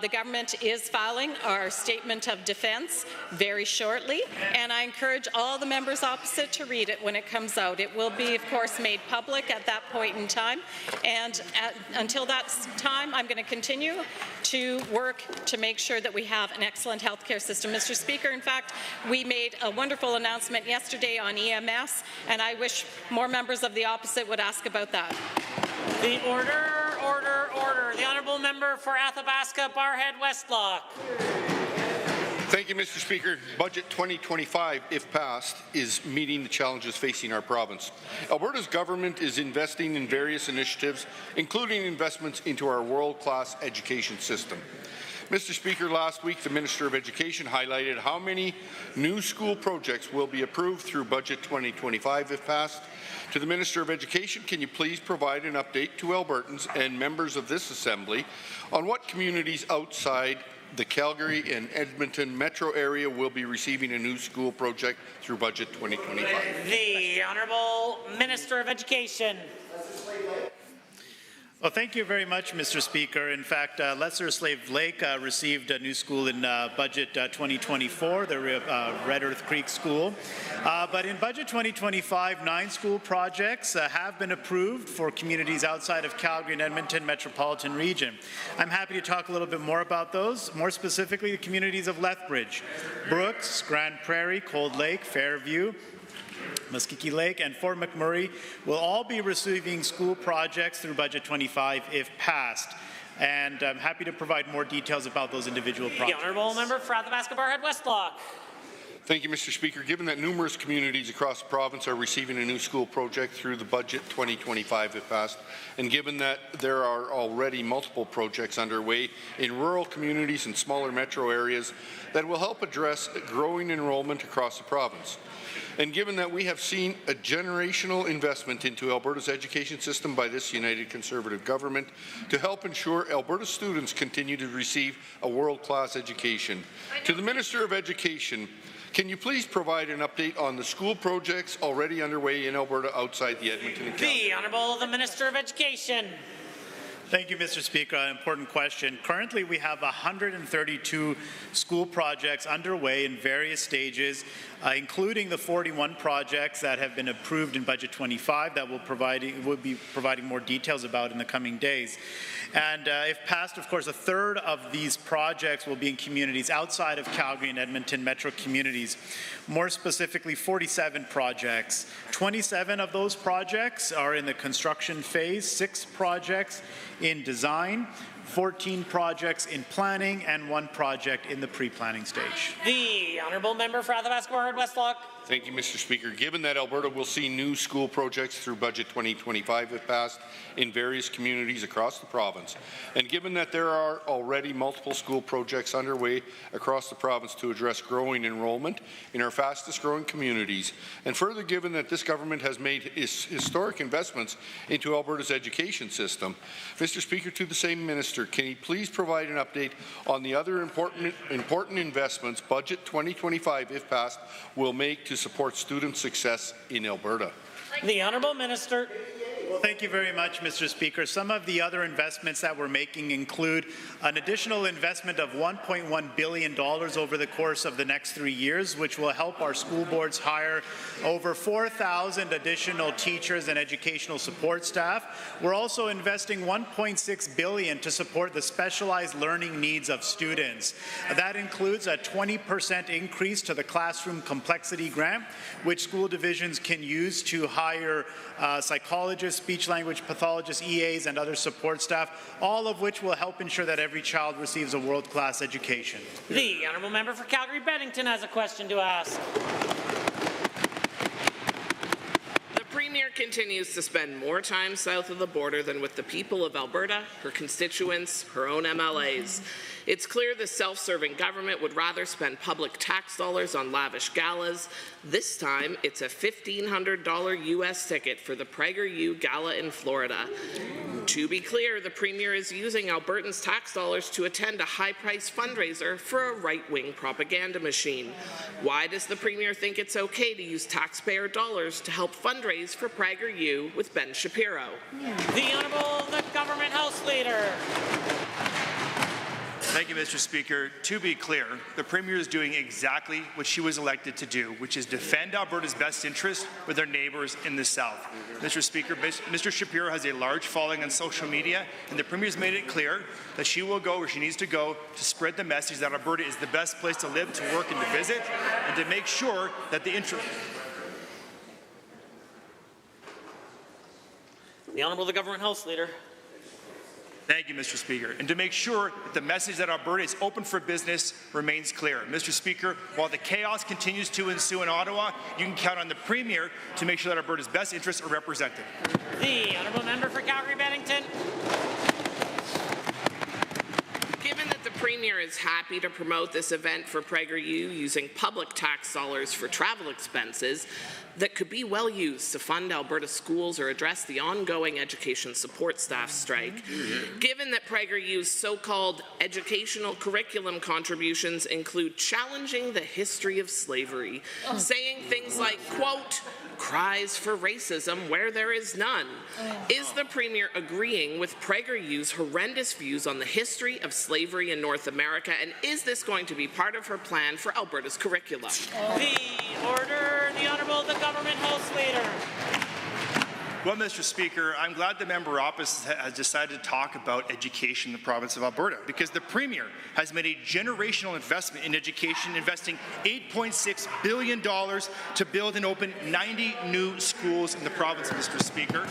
The government is filing our statement of defence very shortly, and I encourage all the members opposite to read it when it comes out. It will be, of course, made public at that point in time, and until that time, I'm going to continue to work to make sure that we have an excellent healthcare system. Mr. Speaker, in fact, we made a wonderful announcement yesterday on EMS, and I wish more members of the opposite would ask about that. The order. The Honourable Member for Athabasca, Barhead, Westlock. Thank you, Mr. Speaker. Budget 2025, if passed, is meeting the challenges facing our province. Alberta's government is investing in various initiatives, including investments into our world-class education system. Mr. Speaker, last week the Minister of Education highlighted how many new school projects will be approved through Budget 2025 if passed. To the Minister of Education, can you please provide an update to Albertans and members of this Assembly on what communities outside the Calgary and Edmonton metro area will be receiving a new school project through Budget 2025? The Honourable Minister of Education. Well, thank you very much, Mr. Speaker. In fact, Lesser Slave Lake received a new school in Budget 2024, the Red Earth Creek School. But in Budget 2025, 9 school projects have been approved for communities outside of Calgary and Edmonton metropolitan region. I'm happy to talk a little bit more about those, more specifically the communities of Lethbridge, Brooks, Grand Prairie, Cold Lake, Fairview, Muskegee Lake, and Fort McMurray will all be receiving school projects through Budget 25 if passed. And I'm happy to provide more details about those individual projects. The Honourable Member for Athabasca Barhead Westlock. Thank you, Mr. Speaker. Given that numerous communities across the province are receiving a new school project through the Budget 2025 if passed, and given that there are already multiple projects underway in rural communities and smaller metro areas that will help address growing enrollment across the province, and given that we have seen a generational investment into Alberta's education system by this United Conservative government to help ensure Alberta students continue to receive a world-class education. To the Minister of Education, can you please provide an update on the school projects already underway in Alberta outside the Edmonton and Calgary? The Honourable the Minister of Education. Thank you, Mr. Speaker. An important question. Currently, we have 132 school projects underway in various stages including the 41 projects that have been approved in Budget 25 that will be providing more details about in the coming days. And if passed, of course, a third of these projects will be in communities outside of Calgary and Edmonton metro communities. More specifically, 47 projects. 27 of those projects are in the construction phase, 6 projects in design, 14 projects in planning, and 1 project in the pre-planning stage. The Honourable Member for Athabasca Westlock. Thank you, Mr. Speaker. Given that Alberta will see new school projects through Budget 2025 if passed in various communities across the province, and given that there are already multiple school projects underway across the province to address growing enrollment in our fastest growing communities, and further given that this government has made historic investments into Alberta's education system, Mr. Speaker, to the same minister, can he please provide an update on the other important investments Budget 2025, if passed, will make to support student success in Alberta? The Honourable Minister. Well, thank you very much, Mr. Speaker. Some of the other investments that we're making include an additional investment of $1.1 billion over the course of the next 3 years, which will help our school boards hire over 4,000 additional teachers and educational support staff. We're also investing $1.6 billion to support the specialized learning needs of students. That includes a 20% increase to the classroom complexity grant, which school divisions can use to hire psychologists, speech-language pathologists, EAs, and other support staff, all of which will help ensure that every child receives a world-class education. The Honourable Member for Calgary-Bennington has a question to ask. The Premier continues to spend more time south of the border than with the people of Alberta, her constituents, her own MLAs. It's clear the self-serving government would rather spend public tax dollars on lavish galas. This time, it's a $1,500 U.S. ticket for the PragerU Gala in Florida. To be clear, the Premier is using Albertans' tax dollars to attend a high-priced fundraiser for a right-wing propaganda machine. Why does the Premier think it's okay to use taxpayer dollars to help fundraise for PragerU with Ben Shapiro? The Honourable Government House Leader. Thank you, Mr. Speaker. To be clear, the Premier is doing exactly what she was elected to do, which is defend Alberta's best interest with our neighbours in the South. Mr. Speaker, Mr. Shapiro has a large following on social media, and the Premier has made it clear that she will go where she needs to go to spread the message that Alberta is the best place to live, to work, and to visit, and to make sure that the interest... The Honourable Government House Leader. Thank you, Mr. Speaker. And to make sure that the message that Alberta is open for business remains clear. Mr. Speaker, while the chaos continues to ensue in Ottawa, you can count on the Premier to make sure that Alberta's best interests are represented. The Honourable Member for Calgary-Bennington. Given that the Premier is happy to promote this event for PragerU using public tax dollars for travel expenses that could be well used to fund Alberta schools or address the ongoing education support staff strike, given that PragerU's so-called educational curriculum contributions include challenging the history of slavery, saying things like, quote, cries for racism where there is none. Is the Premier agreeing with PragerU's horrendous views on the history of slavery in North America, and is this going to be part of her plan for Alberta's curriculum? The Honourable Government House Leader. Well, Mr. Speaker, I'm glad the member opposite has decided to talk about education in the province of Alberta, because the Premier has made a generational investment in education, investing $8.6 billion to build and open 90 new schools in the province, Mr. Speaker.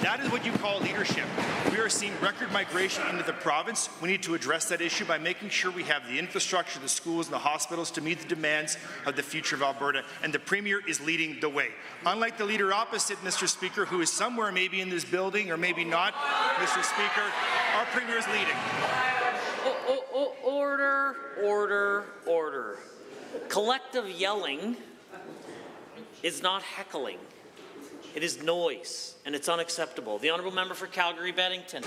That is what you call leadership. We are seeing record migration into the province. We need to address that issue by making sure we have the infrastructure, the schools, and the hospitals to meet the demands of the future of Alberta, and the Premier is leading the way. Unlike the leader opposite, Mr. Speaker, who is somewhere maybe in this building or maybe not, Mr. Speaker, our Premier is leading. Order, order, order. Collective yelling is not heckling. It is noise, and it's unacceptable. The Honourable Member for Calgary-Bennington.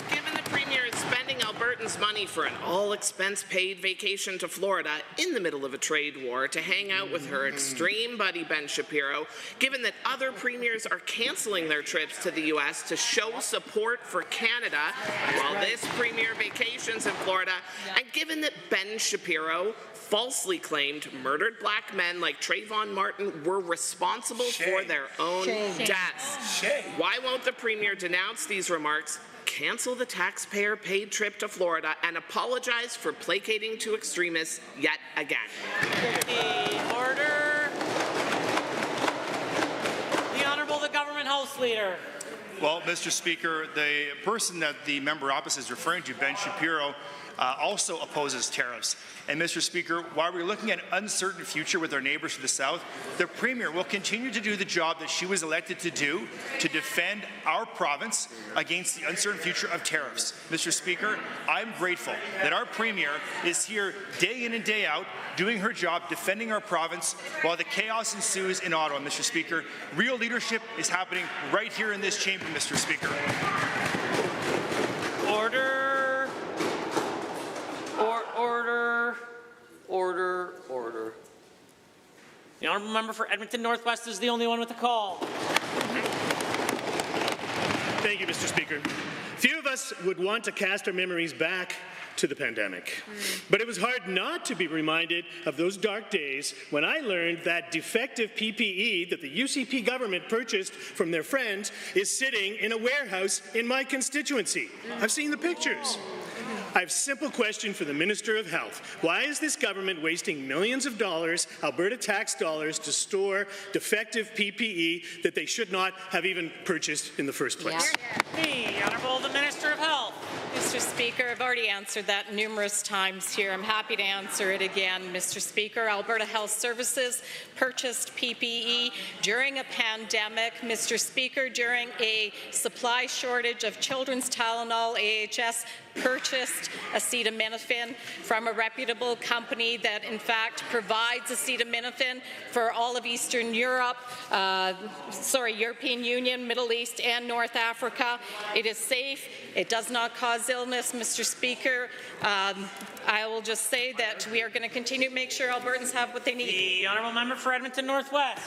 Given the Premier is spending spending Albertans' money for an all-expense-paid vacation to Florida in the middle of a trade war to hang out with her extreme buddy Ben Shapiro, given that other premiers are cancelling their trips to the U.S. to show support for Canada while this premier vacations in Florida, and given that Ben Shapiro falsely claimed murdered black men like Trayvon Martin were responsible for their own deaths. Why won't the Premier denounce these remarks, cancel the taxpayer-paid trip to Florida, and apologize for placating to extremists yet again? The order. The Honourable the Government House Leader. Well, Mr. Speaker, the person that the member opposite is referring to, Ben Shapiro, also opposes tariffs. And Mr. Speaker, while we're looking at an uncertain future with our neighbours to the south, the Premier will continue to do the job that she was elected to do, to defend our province against the uncertain future of tariffs. Mr. Speaker, I'm grateful that our Premier is here day in and day out doing her job, defending our province while the chaos ensues in Ottawa, Mr. Speaker. Real leadership is happening right here in this chamber, Mr. Speaker. Order. Order. The honourable member for Edmonton Northwest is the only one with a call. Thank you, Mr. Speaker. Few of us would want to cast our memories back to the pandemic. But it was hard not to be reminded of those dark days when I learned that defective PPE that the UCP government purchased from their friends is sitting in a warehouse in my constituency. I've seen the pictures. I have a simple question for the Minister of Health. Why is this government wasting millions of dollars, Alberta tax dollars, to store defective PPE that they should not have even purchased in the first place? The Honourable the Minister of Health. Mr. Speaker, I've already answered that numerous times here. I'm happy to answer it again, Mr. Speaker. Alberta Health Services purchased PPE during a pandemic. Mr. Speaker, during a supply shortage of children's Tylenol, AHS purchased acetaminophen from a reputable company that in fact provides acetaminophen for all of Eastern Europe, European Union, Middle East and North Africa. It is safe. It does not cause illness, Mr. Speaker. I will just say that we are going to continue to make sure Albertans have what they need. The honourable member for Edmonton Northwest.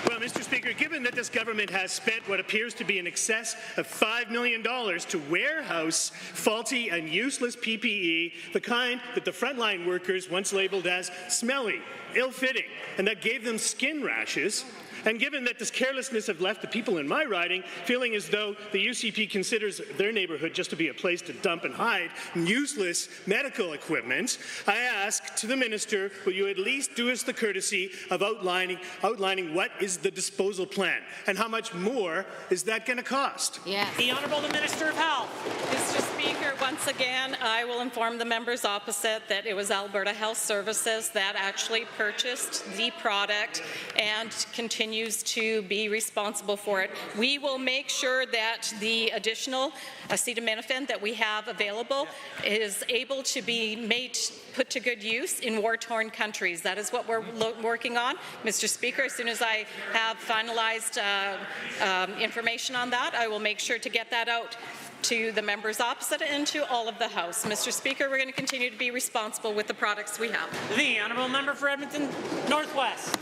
Well, Mr. Speaker, given that this government has spent what appears to be in excess of $5 million to warehouse faulty and useless PPE, the kind that the frontline workers once labelled as smelly, ill-fitting, and that gave them skin rashes, and given that this carelessness have left the people in my riding feeling as though the UCP considers their neighbourhood just to be a place to dump and hide useless medical equipment, I ask to the Minister, will you at least do us the courtesy of outlining what is the disposal plan and how much more is that going to cost? Yes. The Honourable the Minister of Health. Mr. Speaker, once again, I will inform the members opposite that it was Alberta Health Services that actually purchased the product and continues to be responsible for it. We will make sure that the additional acetaminophen that we have available is able to be put to good use in war-torn countries. That is what we're working on. Mr. Speaker, as soon as I have finalized information on that, I will make sure to get that out to the members opposite and to all of the House. Mr. Speaker, we're going to continue to be responsible with the products we have. The honourable member for Edmonton Northwest.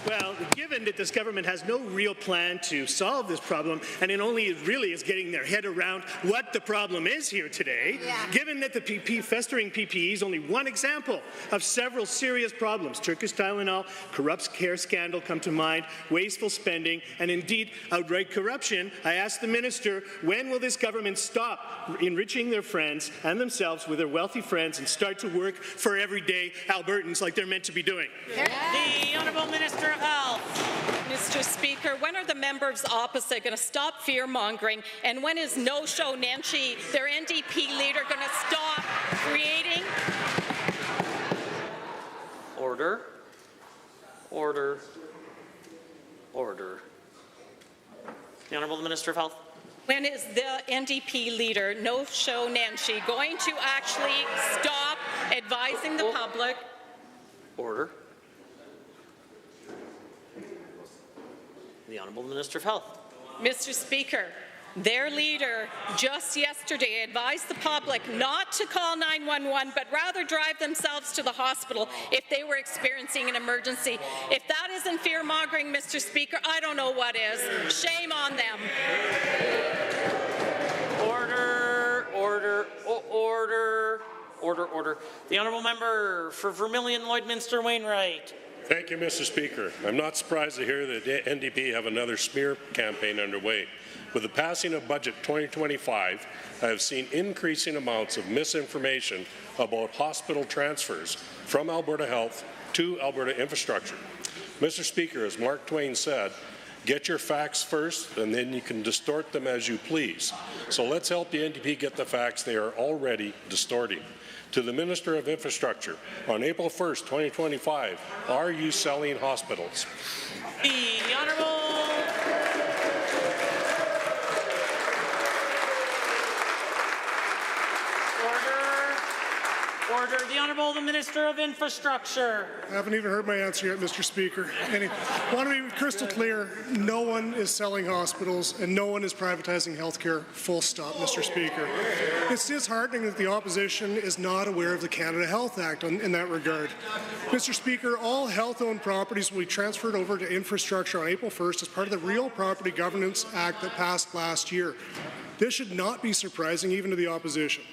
Well, given that this government has no real plan to solve this problem, and it only really is getting their head around what the problem is here today, given that the festering PPE is only one example of several serious problems, Turkish Tylenol, corrupt care scandal come to mind, wasteful spending, and indeed outright corruption, I ask the Minister, when will this government stop enriching their friends and themselves with their wealthy friends and start to work for everyday Albertans like they're meant to be doing? The Honourable Minister of Health. Mr. Speaker, when are the members opposite going to stop fear-mongering, and when is No-Show Nancy, their NDP leader, going to stop creating? Order. Order. Order. The Honourable Minister of Health. When is the NDP leader, No-Show Nancy, going to actually stop advising the public? Order. The Honourable Minister of Health. Mr. Speaker, Their leader just yesterday advised the public not to call 911, but rather drive themselves to the hospital if they were experiencing an emergency. If that isn't fear-mongering, Mr. Speaker, I don't know what is. Shame on them. Order, order, order, order, order. The honourable member for Vermilion Lloydminster Wainwright. Thank you, Mr. Speaker. I'm not surprised to hear that the NDP have another smear campaign underway. With the passing of Budget 2025, I have seen increasing amounts of misinformation about hospital transfers from Alberta Health to Alberta Infrastructure. Mr. Speaker, as Mark Twain said, get your facts first, and then you can distort them as you please. So let's help the NDP get the facts they are already distorting. To the Minister of Infrastructure, on April 1st, 2025, are you selling hospitals? The Honourable Order. The Honourable the Minister of Infrastructure. I haven't even heard my answer yet, Mr. Speaker. I want to be crystal clear. No one is selling hospitals and no one is privatizing healthcare, full stop, Mr. Speaker. It's disheartening that the opposition is not aware of the Canada Health Act in that regard. Mr. Speaker, all health-owned properties will be transferred over to infrastructure on April 1st as part of the Real Property Governance Act that passed last year. This should not be surprising even to the opposition.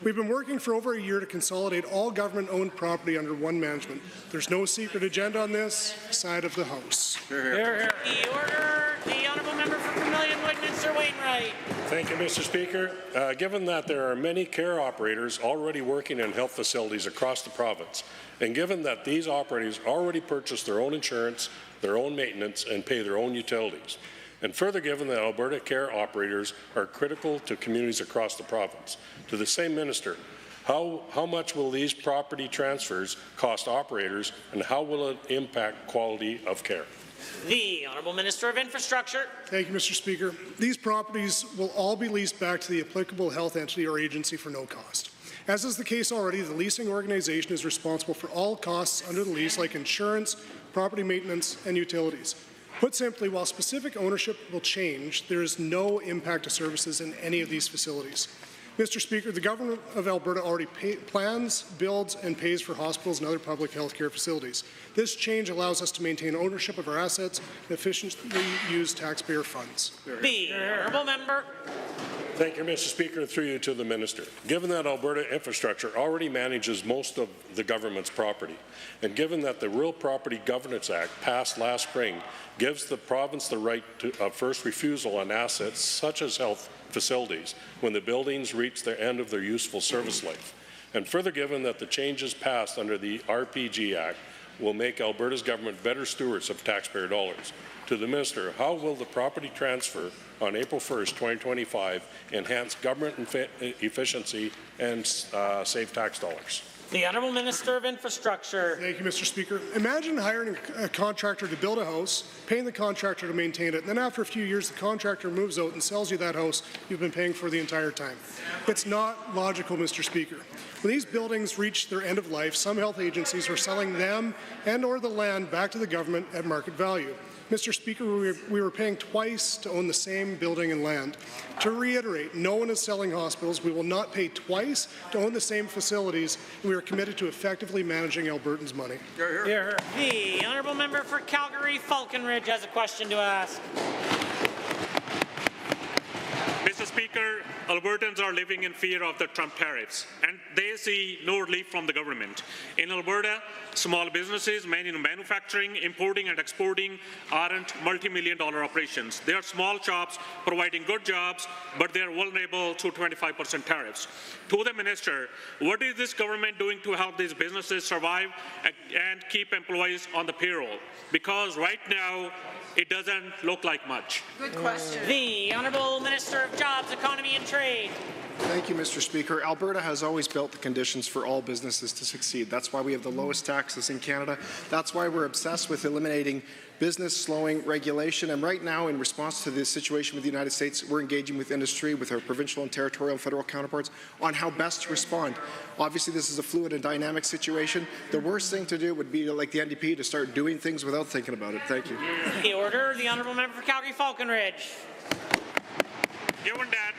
We've been working for over a year to consolidate all government-owned property under one management. There's no secret agenda on this side of the House. Hear, hear. The order. The honourable member for Vermilion Lloydminster Wainwright. Thank you, Mr. Speaker. Given that there are many care operators already working in health facilities across the province, and given that these operators already purchase their own insurance, their own maintenance, and pay their own utilities, and further given that Alberta care operators are critical to communities across the province, to the same minister, how much will these property transfers cost operators and how will it impact quality of care? The Honourable Minister of Infrastructure. Thank you, Mr. Speaker. These properties will all be leased back to the applicable health entity or agency for no cost. As is the case already, the leasing organization is responsible for all costs under the lease, like insurance, property maintenance, and utilities. Put simply, while specific ownership will change, there is no impact to services in any of these facilities. Mr. Speaker, the Government of Alberta already plans, builds, and pays for hospitals and other public health care facilities. This change allows us to maintain ownership of our assets and efficiently use taxpayer funds. The honourable member. Thank you, Mr. Speaker. Through you to the Minister. Given that Alberta Infrastructure already manages most of the government's property, and given that the Real Property Governance Act passed last spring gives the province the right of first refusal on assets such as health facilities when the buildings reach the end of their useful service life, and further given that the changes passed under the RPG Act will make Alberta's government better stewards of taxpayer dollars. To the Minister, how will the property transfer on April 1st, 2025 enhance government efficiency and save tax dollars? The Honourable Minister of Infrastructure. Thank you, Mr. Speaker. Imagine hiring a contractor to build a house, paying the contractor to maintain it, and then after a few years the contractor moves out and sells you that house you've been paying for the entire time. It's not logical, Mr. Speaker. When these buildings reach their end of life, some health agencies are selling them and or the land back to the government at market value. Mr. Speaker, we were paying twice to own the same building and land. To reiterate, no one is selling hospitals. We will not pay twice to own the same facilities, and we are committed to effectively managing Albertans' money. Hear, hear. The honourable member for Calgary Falconridge has a question to ask. Mr. Speaker, Albertans are living in fear of the Trump tariffs, and they see no relief from the government. In Alberta, small businesses, mainly in manufacturing, importing and exporting, aren't multi-million-dollar operations. They are small shops providing good jobs, but they are vulnerable to 25% tariffs. To the Minister, what is this government doing to help these businesses survive and keep employees on the payroll? Because right now, it doesn't look like much. Good question. The Honourable Minister of Jobs, Economy and Trade. Thank you, Mr. Speaker. Alberta has always built the conditions for all businesses to succeed. That's why we have the lowest taxes in Canada. That's why we're obsessed with eliminating business slowing regulation. And right now, in response to this situation with the United States, we're engaging with industry, with our provincial and territorial and federal counterparts on how best to respond. Obviously, this is a fluid and dynamic situation. The worst thing to do would be, like the NDP, to start doing things without thinking about it. Thank you. The order, the Honourable Member for Calgary Falconridge. given that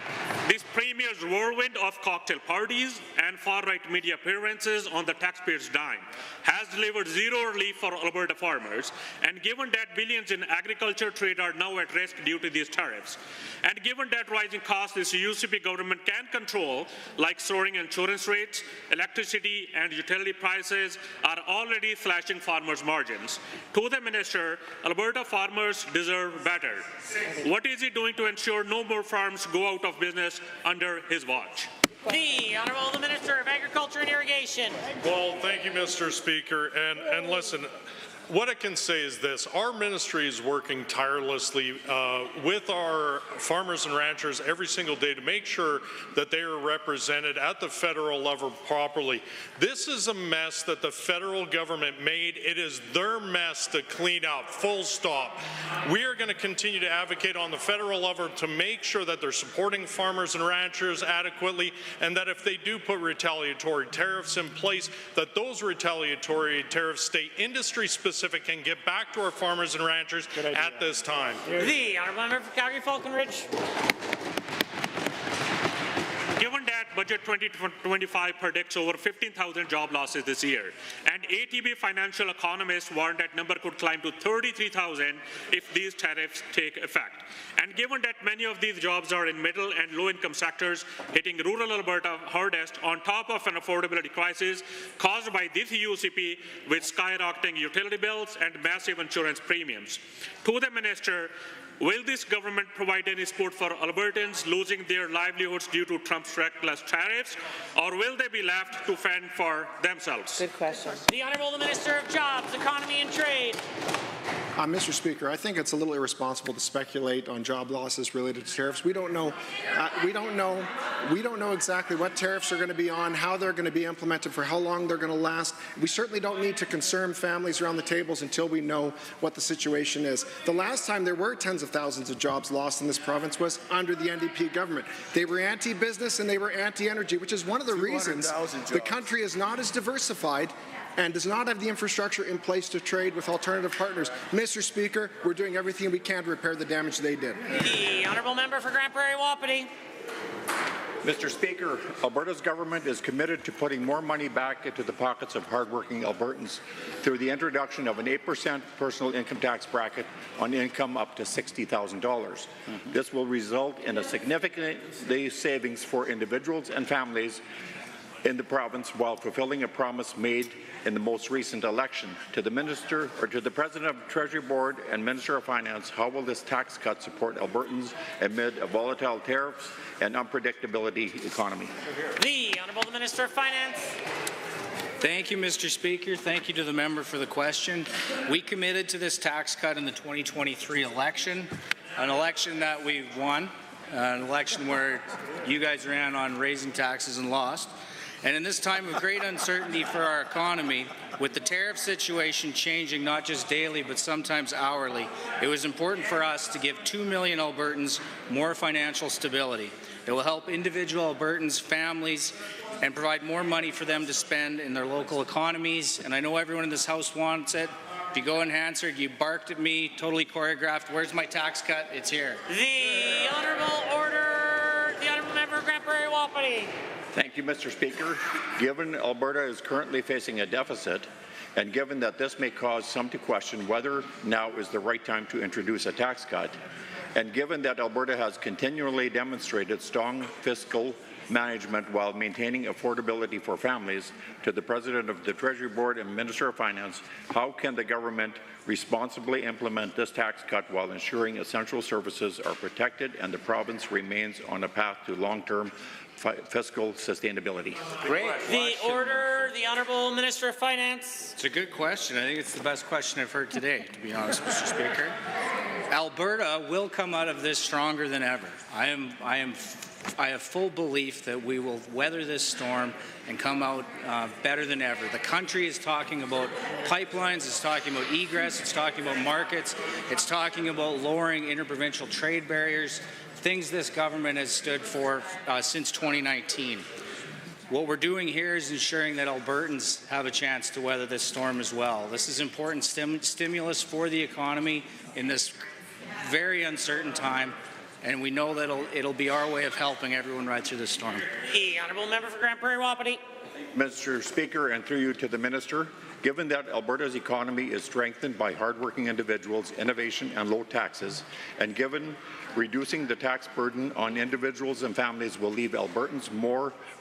this Premier's whirlwind of cocktail parties and far-right media appearances on the taxpayers' dime has delivered zero relief for Alberta farmers, and given that billions in agriculture trade are now at risk due to these tariffs, and given that rising costs this UCP government can control, like soaring insurance rates, electricity and utility prices, are already slashing farmers' margins. To the Minister, Alberta farmers deserve better. What is he doing to ensure no more farms go out of business under his watch? The Honourable Minister of Agriculture and Irrigation. Well, thank you, Mr. Speaker. And listen, what I can say is this. Our ministry is working tirelessly with our farmers and ranchers every single day to make sure that they are represented at the federal level properly. This is a mess that the federal government made. It is their mess to clean up, full stop. We are going to continue to advocate on the federal level to make sure that they're supporting farmers and ranchers adequately, and that if they do put retaliatory tariffs in place, that those retaliatory tariffs stay industry specific and get back to our farmers and ranchers at this time. The Honourable Member for Calgary Falcon-Ridge. Given that Budget 2025 predicts over 15,000 job losses this year, and ATB financial economists warn that number could climb to 33,000 if these tariffs take effect, and given that many of these jobs are in middle and low-income sectors hitting rural Alberta hardest, on top of an affordability crisis caused by this UCP with skyrocketing utility bills and massive insurance premiums. To the Minister, will this government provide any support for Albertans losing their livelihoods due to Trump's reckless tariffs, or will they be left to fend for themselves? Good question. The Honourable Minister of Jobs, Economy and Trade. Mr. Speaker, I think it's a little irresponsible to speculate on job losses related to tariffs. We don't know. We don't know exactly what tariffs are going to be on, how they're going to be implemented, for how long they're going to last. We certainly don't need to concern families around the tables until we know what the situation is. The last time there were tens of thousands of jobs lost in this province was under the NDP government. They were anti-business and they were anti-energy, which is one of the reasons the country is not as diversified and does not have the infrastructure in place to trade with alternative partners. Mr. Speaker, we're doing everything we can to repair the damage they did. The Honourable Member for Grand Prairie Wapiti. Mr. Speaker, Alberta's government is committed to putting more money back into the pockets of hardworking Albertans through the introduction of an 8% personal income tax bracket on income up to $60,000. This will result in a significant savings for individuals and families in the province while fulfilling a promise made in the most recent election. To the Minister, or to the President of the Treasury Board and Minister of Finance, how will this tax cut support Albertans amid a volatile tariffs and unpredictability economy? The Honourable Minister of Finance. Thank you, Mr. Speaker. Thank you to the member for the question. We committed to this tax cut in the 2023 election, an election that we won, an election where you guys ran on raising taxes and lost. And in this time of great uncertainty for our economy, with the tariff situation changing not just daily but sometimes hourly, it was important for us to give 2 million Albertans more financial stability. It will help individual Albertans, families, and provide more money for them to spend in their local economies. And I know everyone in this House wants it. If you go and Hansard, you barked at me, totally choreographed. Where's my tax cut? It's here. The Honourable Member of Grand Prairie Wapiti. Thank you, Mr. Speaker. Given Alberta is currently facing a deficit, and given that this may cause some to question whether now is the right time to introduce a tax cut, and given that Alberta has continually demonstrated strong fiscal management while maintaining affordability for families, to the President of the Treasury Board and Minister of Finance, how can the government responsibly implement this tax cut while ensuring essential services are protected and the province remains on a path to long-term fiscal sustainability? Great. The Honourable Minister of Finance. It's a good question. I think it's the best question I've heard today, to be honest, Mr. Speaker. Alberta will come out of this stronger than ever. I have full belief that we will weather this storm and come out better than ever. The country is talking about pipelines, it's talking about egress, it's talking about markets, it's talking about lowering interprovincial trade barriers, things this government has stood for since 2019. What we're doing here is ensuring that Albertans have a chance to weather this storm as well. This is important stimulus for the economy in this very uncertain time. and we know that it'll be our way of helping everyone ride through this storm. The honourable member for Grand Prairie Wapiti. Mr. Speaker, and through you to the Minister, given that Alberta's economy is strengthened by hardworking individuals, innovation and low taxes, and given reducing the tax burden on individuals and families will leave Albertans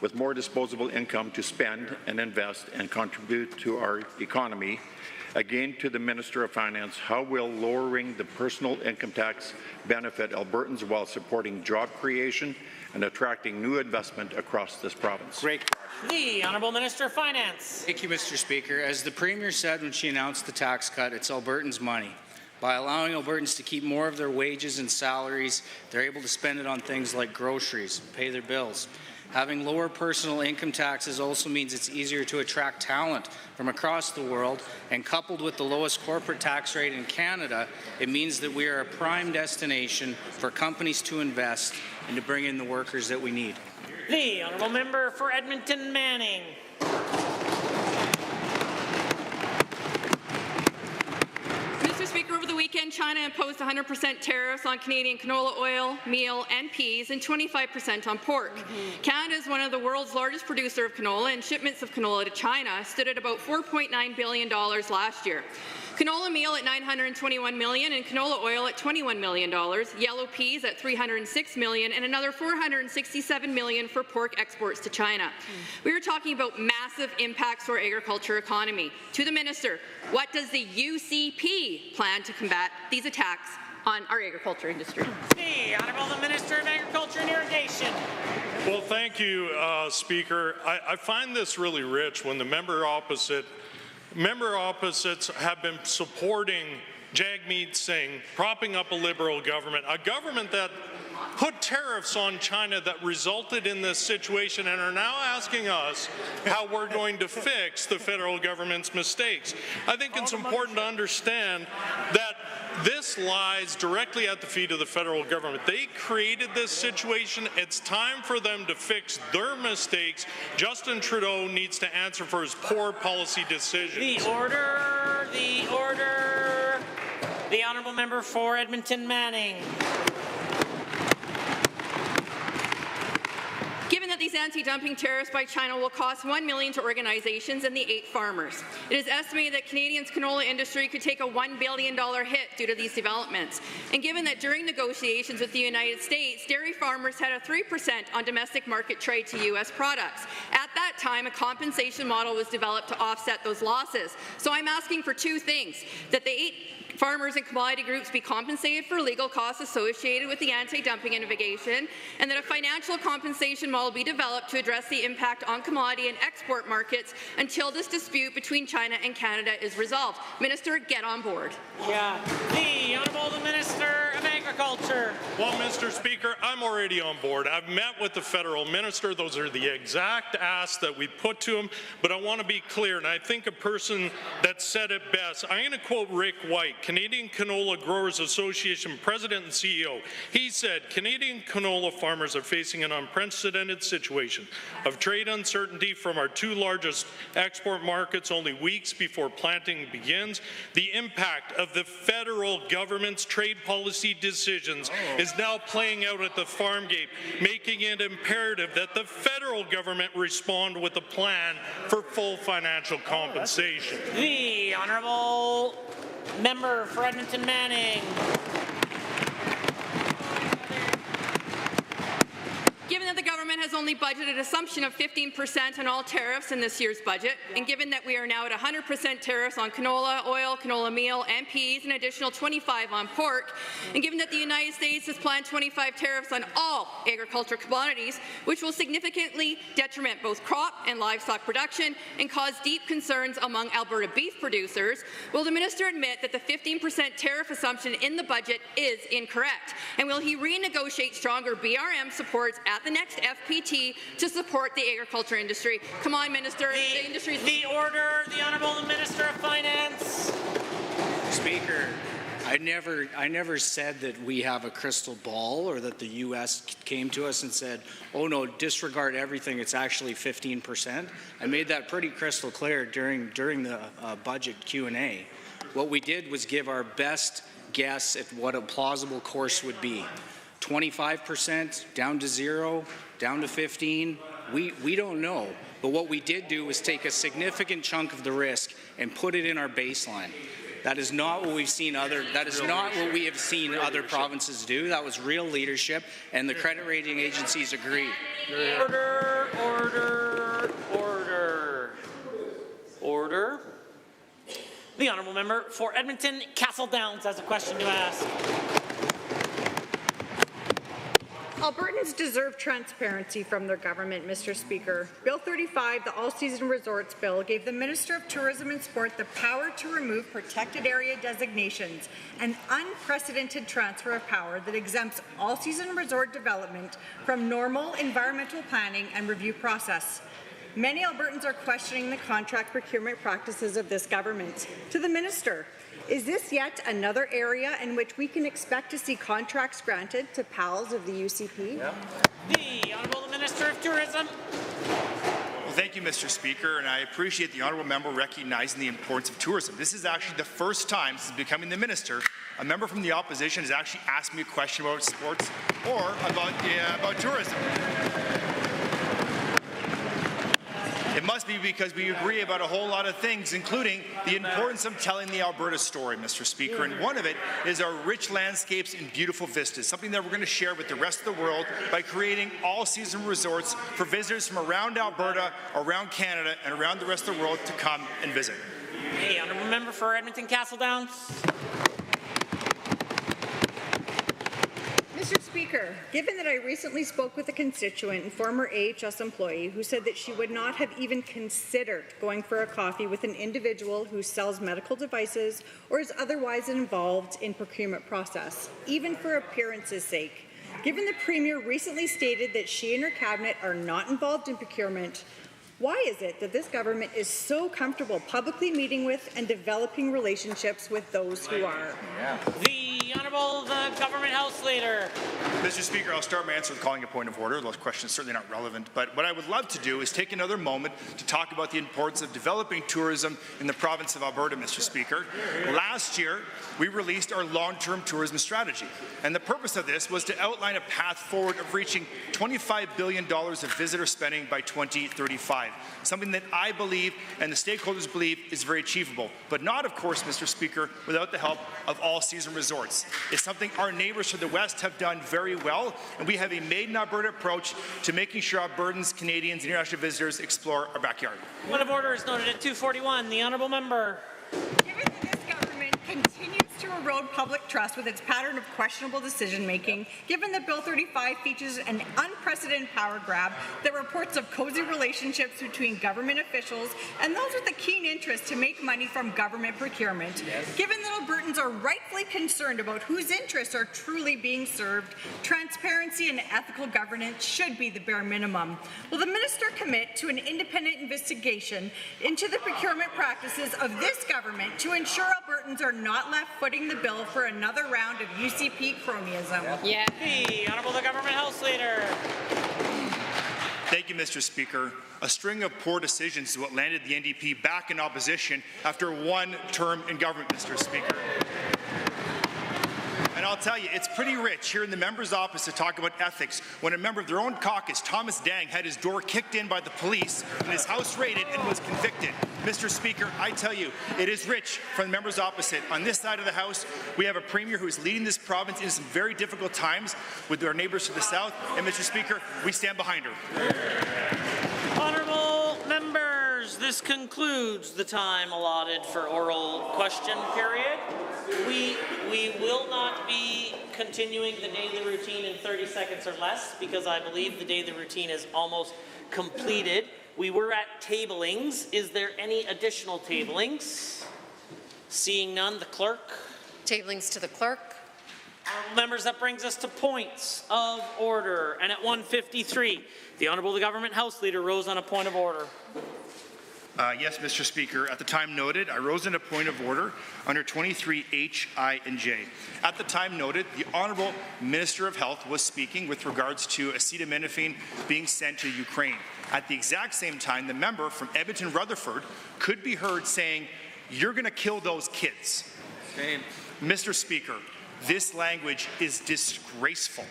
with more disposable income to spend and invest and contribute to our economy, again to the Minister of Finance, how will lowering the personal income tax benefit Albertans while supporting job creation and attracting new investment across this province? Great. The Honourable Minister of Finance. Thank you, Mr. Speaker. As the Premier said when she announced the tax cut, it's Albertans' money. By allowing Albertans to keep more of their wages and salaries, they're able to spend it on things like groceries, pay their bills. Having lower personal income taxes also means it's easier to attract talent from across the world, and coupled with the lowest corporate tax rate in Canada, it means that we are a prime destination for companies to invest and to bring in the workers that we need. The honourable member for Edmonton Manning. Mr. Speaker, over the weekend, China imposed 100% tariffs on Canadian canola oil, meal and peas and 25% on pork. Canada is one of the world's largest producer of canola, and shipments of canola to China stood at about $4.9 billion last year. Canola meal at $921 million and canola oil at $21 million, yellow peas at $306 million, and another $467 million for pork exports to China. We are talking about massive impacts to our agriculture economy. To the Minister, what does the UCP plan to combat these attacks on our agriculture industry? The Honourable Minister of Agriculture and Irrigation. Well, thank you, Speaker. I find this really rich when the member opposites have been supporting Jagmeet Singh, propping up a Liberal government, a government that put tariffs on China that resulted in this situation, and are now asking us how we're going to fix the federal government's mistakes. I think it's important to understand that this lies directly at the feet of the federal government. They created this situation. It's time for them to fix their mistakes. Justin Trudeau needs to answer for his poor policy decisions. The order, the order. The honourable member for Edmonton Manning. Given that these anti-dumping tariffs by China will cost $1 million to organizations and the 8 farmers, it is estimated that Canadians' canola industry could take a $1 billion hit due to these developments. And given that during negotiations with the United States, dairy farmers had a 3% on domestic market trade to U.S. products. At that time, a compensation model was developed to offset those losses. So I'm asking for 2 things: that the 8 farmers and commodity groups be compensated for legal costs associated with the anti-dumping investigation, and that a financial compensation model be developed to address the impact on commodity and export markets until this dispute between China and Canada is resolved. Minister, get on board. Yeah. The Honourable Minister of Agriculture. Well, Mr. Speaker, I'm already on board. I've met with the federal minister. Those are the exact asks that we put to him. But I want to be clear, and I think a person that said it best, I'm going to quote Rick White, Canadian Canola Growers Association President and CEO. He said, Canadian canola farmers are facing an unprecedented situation of trade uncertainty from our 2 largest export markets only weeks before planting begins. The impact of the federal government's trade policy decisions is now playing out at the farm gate, making it imperative that the federal government respond with a plan for full financial compensation. The Honourable Member for Edmonton Manning. Given that the government has only budgeted an assumption of 15% on all tariffs in this year's budget, and given that we are now at 100% tariffs on canola oil, canola meal, and peas, an additional 25 on pork, and given that the United States has planned 25 tariffs on all agricultural commodities, which will significantly detriment both crop and livestock production and cause deep concerns among Alberta beef producers, will the minister admit that the 15% tariff assumption in the budget is incorrect? And will he renegotiate stronger BRM supports at the next FPT to support the agriculture industry? Come on, Minister. The industry's... The order, the Honourable Minister of Finance. Speaker, I never said that we have a crystal ball or that the U.S. came to us and said, oh no, disregard everything, it's actually 15%. I made that pretty crystal clear during the budget Q&A. What we did was give our best guess at what a plausible course would be. 25%, down to 0, down to 15. We don't know. But what we did do was take a significant chunk of the risk and put it in our baseline. That is not what we've seen other. That is not what we have seen other provinces do. That was real leadership, and the credit rating agencies agree. Order, order, order, order. The honourable member for Edmonton Castle Downs has a question to ask. Albertans deserve transparency from their government, Mr. Speaker. Bill 35, the All-Season Resorts Bill, gave the Minister of Tourism and Sport the power to remove protected area designations, an unprecedented transfer of power that exempts all-season resort development from normal environmental planning and review process. Many Albertans are questioning the contract procurement practices of this government. To the Minister, is this yet another area in which we can expect to see contracts granted to pals of the UCP? Yeah. The Honourable Minister of Tourism. Well, thank you, Mr. Speaker, and I appreciate the honourable member recognizing the importance of tourism. This is actually the first time since becoming the minister a member from the opposition has actually asked me a question about sports or about tourism. It must be because we agree about a whole lot of things, including the importance of telling the Alberta story, Mr. Speaker. And one of it is our rich landscapes and beautiful vistas, something that we're going to share with the rest of the world by creating all-season resorts for visitors from around Alberta, around Canada, and around the rest of the world to come and visit. The honourable member for Edmonton Castle Downs. Mr. Speaker, given that I recently spoke with a constituent and former AHS employee who said that she would not have even considered going for a coffee with an individual who sells medical devices or is otherwise involved in procurement process, even for appearance's sake, given the Premier recently stated that she and her cabinet are not involved in procurement, why is it that this government is so comfortable publicly meeting with and developing relationships with those who are? The Honourable Government House Leader. Mr. Speaker, I'll start my answer with calling a point of order. Those questions are certainly not relevant, but what I would love to do is take another moment to talk about the importance of developing tourism in the province of Alberta, Mr. Speaker. Last year, we released our long-term tourism strategy, and the purpose of this was to outline a path forward of reaching $25 billion of visitor spending by 2035, something that I believe and the stakeholders believe is very achievable, but not, of course, Mr. Speaker, without the help of all-season resorts. It's something our neighbours to the west have done very well, and we have a made-in-Alberta approach to making sure Albertans, Canadians, and international visitors explore our backyard. Point of order is noted at 241. The honourable member. Given that this government continues to erode public trust with its pattern of questionable decision-making, given that Bill 35 features an unprecedented power grab that reports of cozy relationships between government officials and those with a keen interest to make money from government procurement, given that Albertans are rightfully concerned about whose interests are truly being served, transparency and ethical governance should be the bare minimum. Will the minister commit to an independent investigation into the procurement practices of this government to ensure Albertans are not left footing the bill for another round of UCP cronyism? Yeah. The Honourable Government House Leader. Thank you, Mr. Speaker. A string of poor decisions is what landed the NDP back in opposition after one term in government, Mr. Speaker. And I'll tell you, it's pretty rich here in the member's office to talk about ethics when a member of their own caucus, Thomas Dang, had his door kicked in by the police and his house raided and was convicted. Mr. Speaker, I tell you, it is rich from the members opposite. On this side of the House, we have a Premier who is leading this province in some very difficult times with our neighbours to the south, and Mr. Speaker, we stand behind her. Honourable members, this concludes the time allotted for oral question period. We will not be continuing the daily routine in 30 seconds or less because I believe the daily routine is almost completed. We were at tablings. Is there any additional tablings? Seeing none, the clerk. Tablings to the clerk. Members, that brings us to points of order. And at 1:53, the Honourable Government House Leader rose on a point of order. Yes, Mr. Speaker. At the time noted, I rose in a point of order under 23H, I, and J. At the time noted, the Honourable Minister of Health was speaking with regards to acetaminophen being sent to Ukraine. At the exact same time, the member from Edmonton-Rutherford could be heard saying, "You're going to kill those kids." Okay. Mr. Speaker, This language is disgraceful.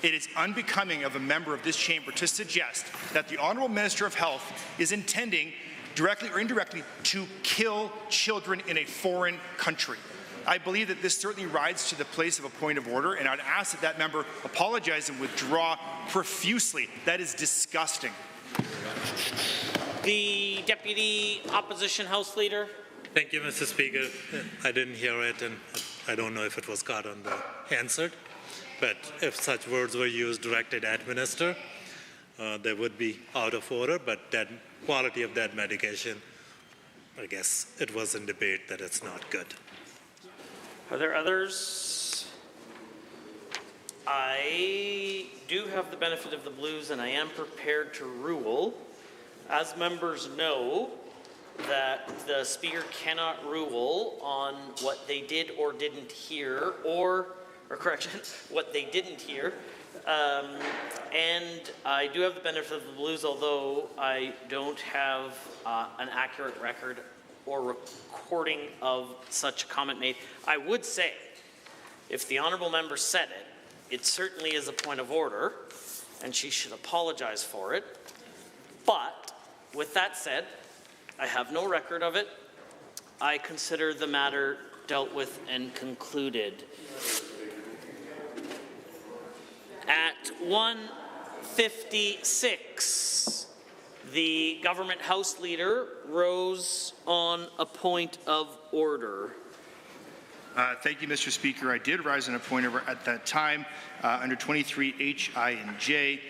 It is unbecoming of a member of this chamber to suggest that the Honourable Minister of Health is intending, directly or indirectly, to kill children in a foreign country. I believe that this certainly rides to the place of a point of order, and I'd ask that that member apologize and withdraw profusely. That is disgusting. The Deputy Opposition House Leader. Thank you, Mr. Speaker. I didn't hear it, and I don't know if it was caught on the answered. But if such words were used directed at Minister, they would be out of order. But that quality of that medication, I guess it was in debate that it's not good. Are there others? I do have the benefit of the blues, and I am prepared to rule. As members know, that the Speaker cannot rule on what they did or didn't hear, or correction, what they didn't hear. And I do have the benefit of the blues, although I don't have an accurate record or recording of such a comment made. I would say, if the honourable member said it, it certainly is a point of order, and she should apologize for it. But with that said, I have no record of it. I consider the matter dealt with and concluded. At 1:56, the Government House Leader rose on a point of order. Thank you, Mr. Speaker. I did rise on a point of order at that time under 23H, I, and J.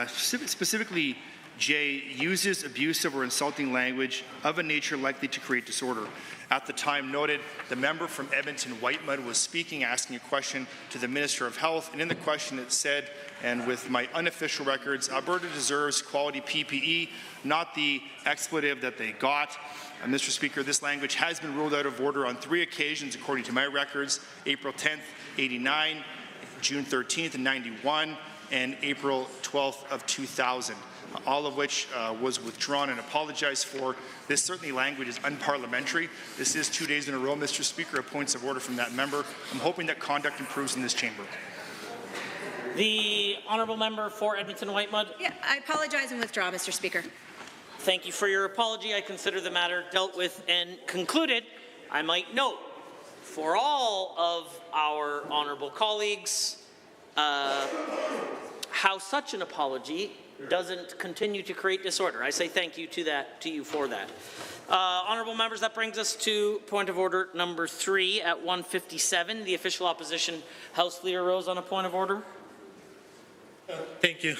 Specifically, J uses abusive or insulting language of a nature likely to create disorder. At the time noted, the member from Edmonton-Whitemud was speaking, asking a question to the Minister of Health, and in the question it said, and with my unofficial records, Alberta deserves quality PPE, not the expletive that they got. Mr. Speaker, this language has been ruled out of order on 3 occasions, according to my records: April 10th, 89, June 13th, 91, and April 12th of 2000. All of which was withdrawn and apologized for. This certainly language is unparliamentary. This is 2 days in a row, Mr. Speaker, of points of order from that member. I'm hoping that conduct improves in this chamber. The honourable member for Edmonton-Whitemud. Yeah, I apologize and withdraw, Mr. Speaker. Thank you for your apology. I consider the matter dealt with and concluded. I might note for all of our honourable colleagues how such an apology doesn't continue to create disorder. I say thank you to you for that. Honourable members, that brings us to point of order number 3 at 1:57. The official opposition House Leader rose on a point of order. Thank you,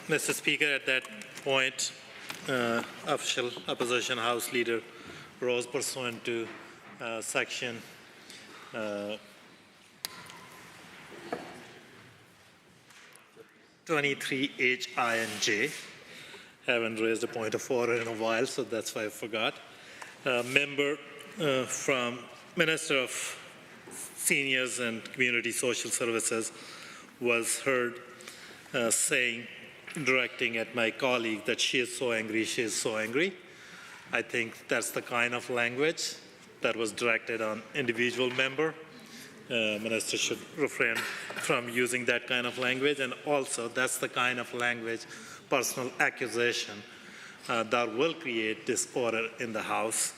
Mr. Speaker. At that point, official opposition House Leader rose pursuant to section 23H, I, and J. Haven't raised a point of order in a while, so that's why I forgot. Member from Minister of Seniors and Community Social Services was heard directing at my colleague that she is so angry, she is so angry. I think that's the kind of language that was directed on individual member. Minister should refrain from using that kind of language, and also that's the kind of language, personal accusation, that will create disorder in the House,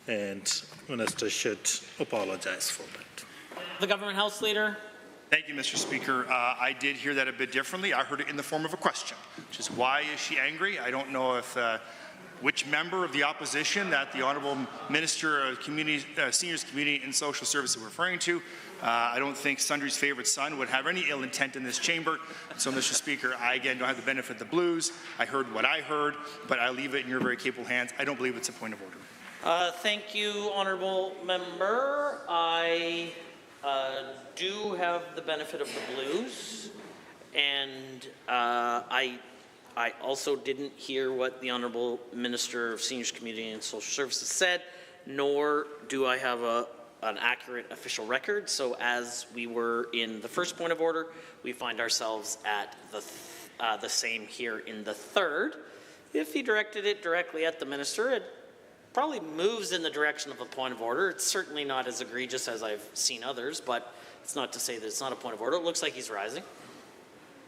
and Minister should apologize for that. The Government House Leader. Thank you, Mr. Speaker. I did hear that a bit differently. I heard it in the form of a question, which is, why is she angry? I don't know if which member of the opposition that the Honourable Minister of Seniors, Community and Social Services is referring to. I don't think Sundry's favourite son would have any ill intent in this chamber. So, Mr. Speaker, I again don't have the benefit of the blues. I heard what I heard, but I leave it in your very capable hands. I don't believe it's a point of order. Thank you, Honourable Member. I do have the benefit of the blues, and I also didn't hear what the Honourable Minister of Seniors, Community and Social Services said, nor do I have an accurate official record. So as we were in the first point of order, we find ourselves at the same here in the third. If he directed it directly at the Minister, it probably moves in the direction of a point of order. It's certainly not as egregious as I've seen others, but It's not to say that it's not a point of order. It looks like he's rising.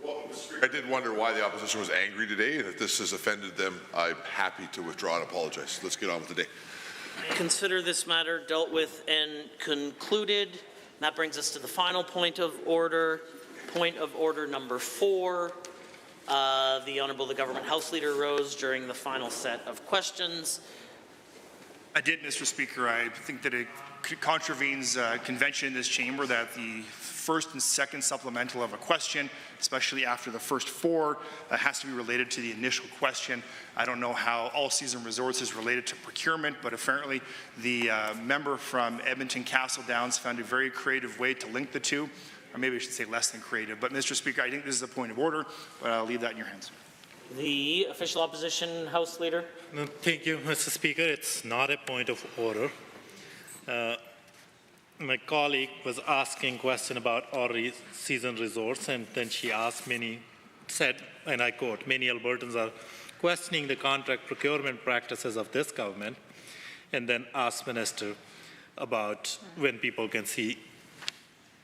Well, Mr. Speaker, I did wonder why the opposition was angry today, and if this has offended them, I'm happy to withdraw and apologize. Let's get on with the day. Consider this matter dealt with and concluded. That brings us to the final point of order number 4. The Honourable the Government House Leader rose during the final set of questions. I did, Mr. Speaker. I think that it contravenes convention in this chamber that the first and second supplemental of a question, especially after the first 4, has to be related to the initial question. I don't know how all-season resorts is related to procurement, but apparently the member from Edmonton Castle Downs found a very creative way to link the two, or maybe I should say less than creative. But Mr. Speaker, I think this is a point of order, but I'll leave that in your hands. The official opposition House Leader. No, thank you, Mr. Speaker. It's not a point of order. My colleague was asking a question about all-season resorts, and then she asked said, and I quote, many Albertans are questioning the contract procurement practices of this government, and then asked Minister about when people can see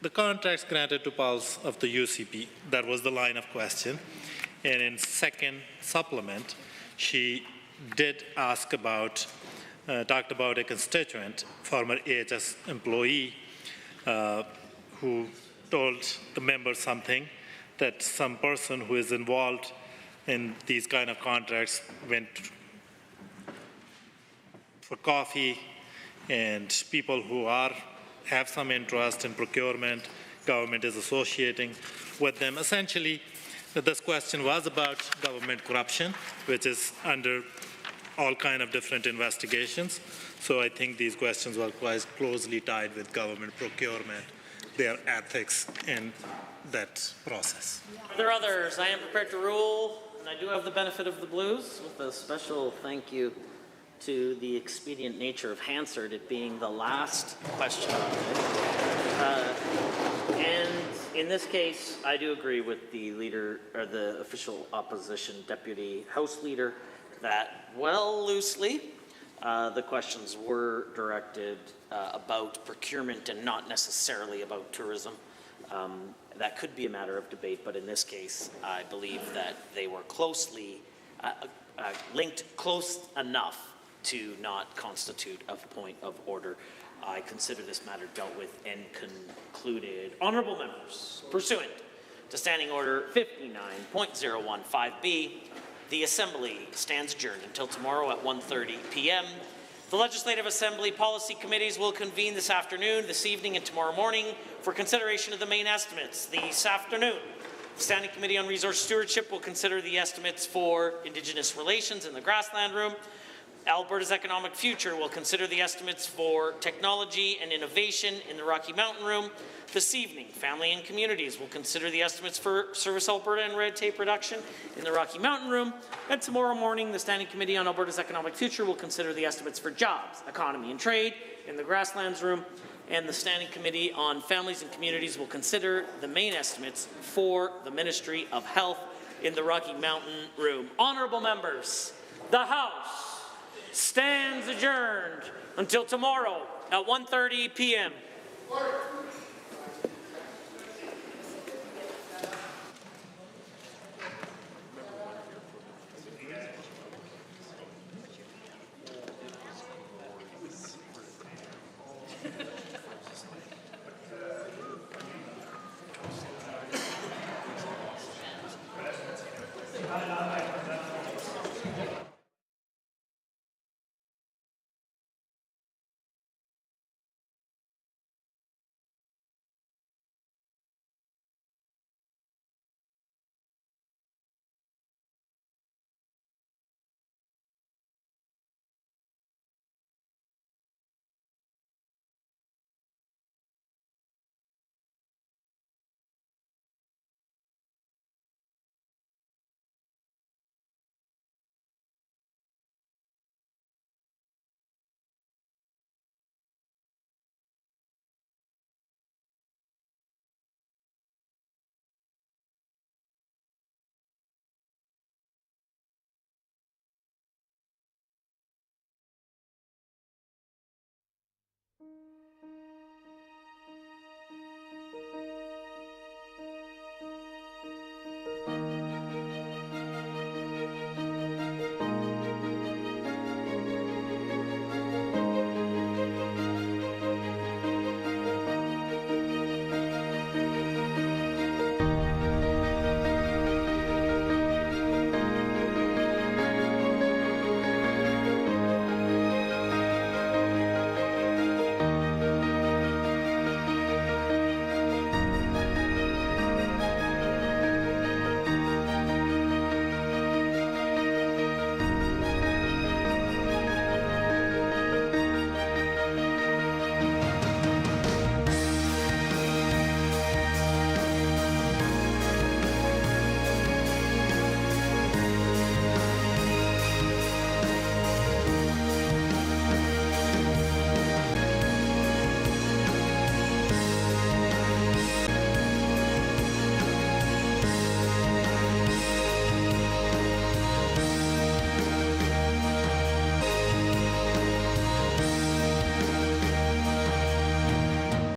the contracts granted to PALs of the UCP. That was the line of question. And in second supplement, she did ask about talked about a constituent, former AHS employee, who told the member something, that some person who is involved in these kind of contracts went for coffee, and people who have some interest in procurement, government is associating with them. Essentially, this question was about government corruption, which is under all kind of different investigations. So I think these questions were quite closely tied with government procurement, their ethics in that process. Are there others? I am prepared to rule, and I do have the benefit of the blues, with a special thank you to the expedient nature of Hansard, it being the last question of the day. And in this case, I do agree with the leader, or the official opposition deputy House Leader, that, well, loosely, the questions were directed about procurement and not necessarily about tourism. That could be a matter of debate, but in this case, I believe that they were closely linked close enough to not constitute a point of order. I consider this matter dealt with and concluded. Honourable members, pursuant to Standing Order 59.015B, the Assembly stands adjourned until tomorrow at 1:30 p.m. The Legislative Assembly policy committees will convene this afternoon, this evening, and tomorrow morning for consideration of the main estimates. This afternoon, the Standing Committee on Resource Stewardship will consider the estimates for Indigenous relations in the Grassland Room. Alberta's Economic Future will consider the estimates for technology and innovation in the Rocky Mountain Room. This evening, Family and Communities will consider the estimates for Service Alberta and red tape reduction in the Rocky Mountain Room. And tomorrow morning, the Standing Committee on Alberta's Economic Future will consider the estimates for jobs, economy and trade in the Grasslands Room. And the Standing Committee on Families and Communities will consider the main estimates for the Ministry of Health in the Rocky Mountain Room. Honourable members, the House stands adjourned until tomorrow at 1:30 p.m.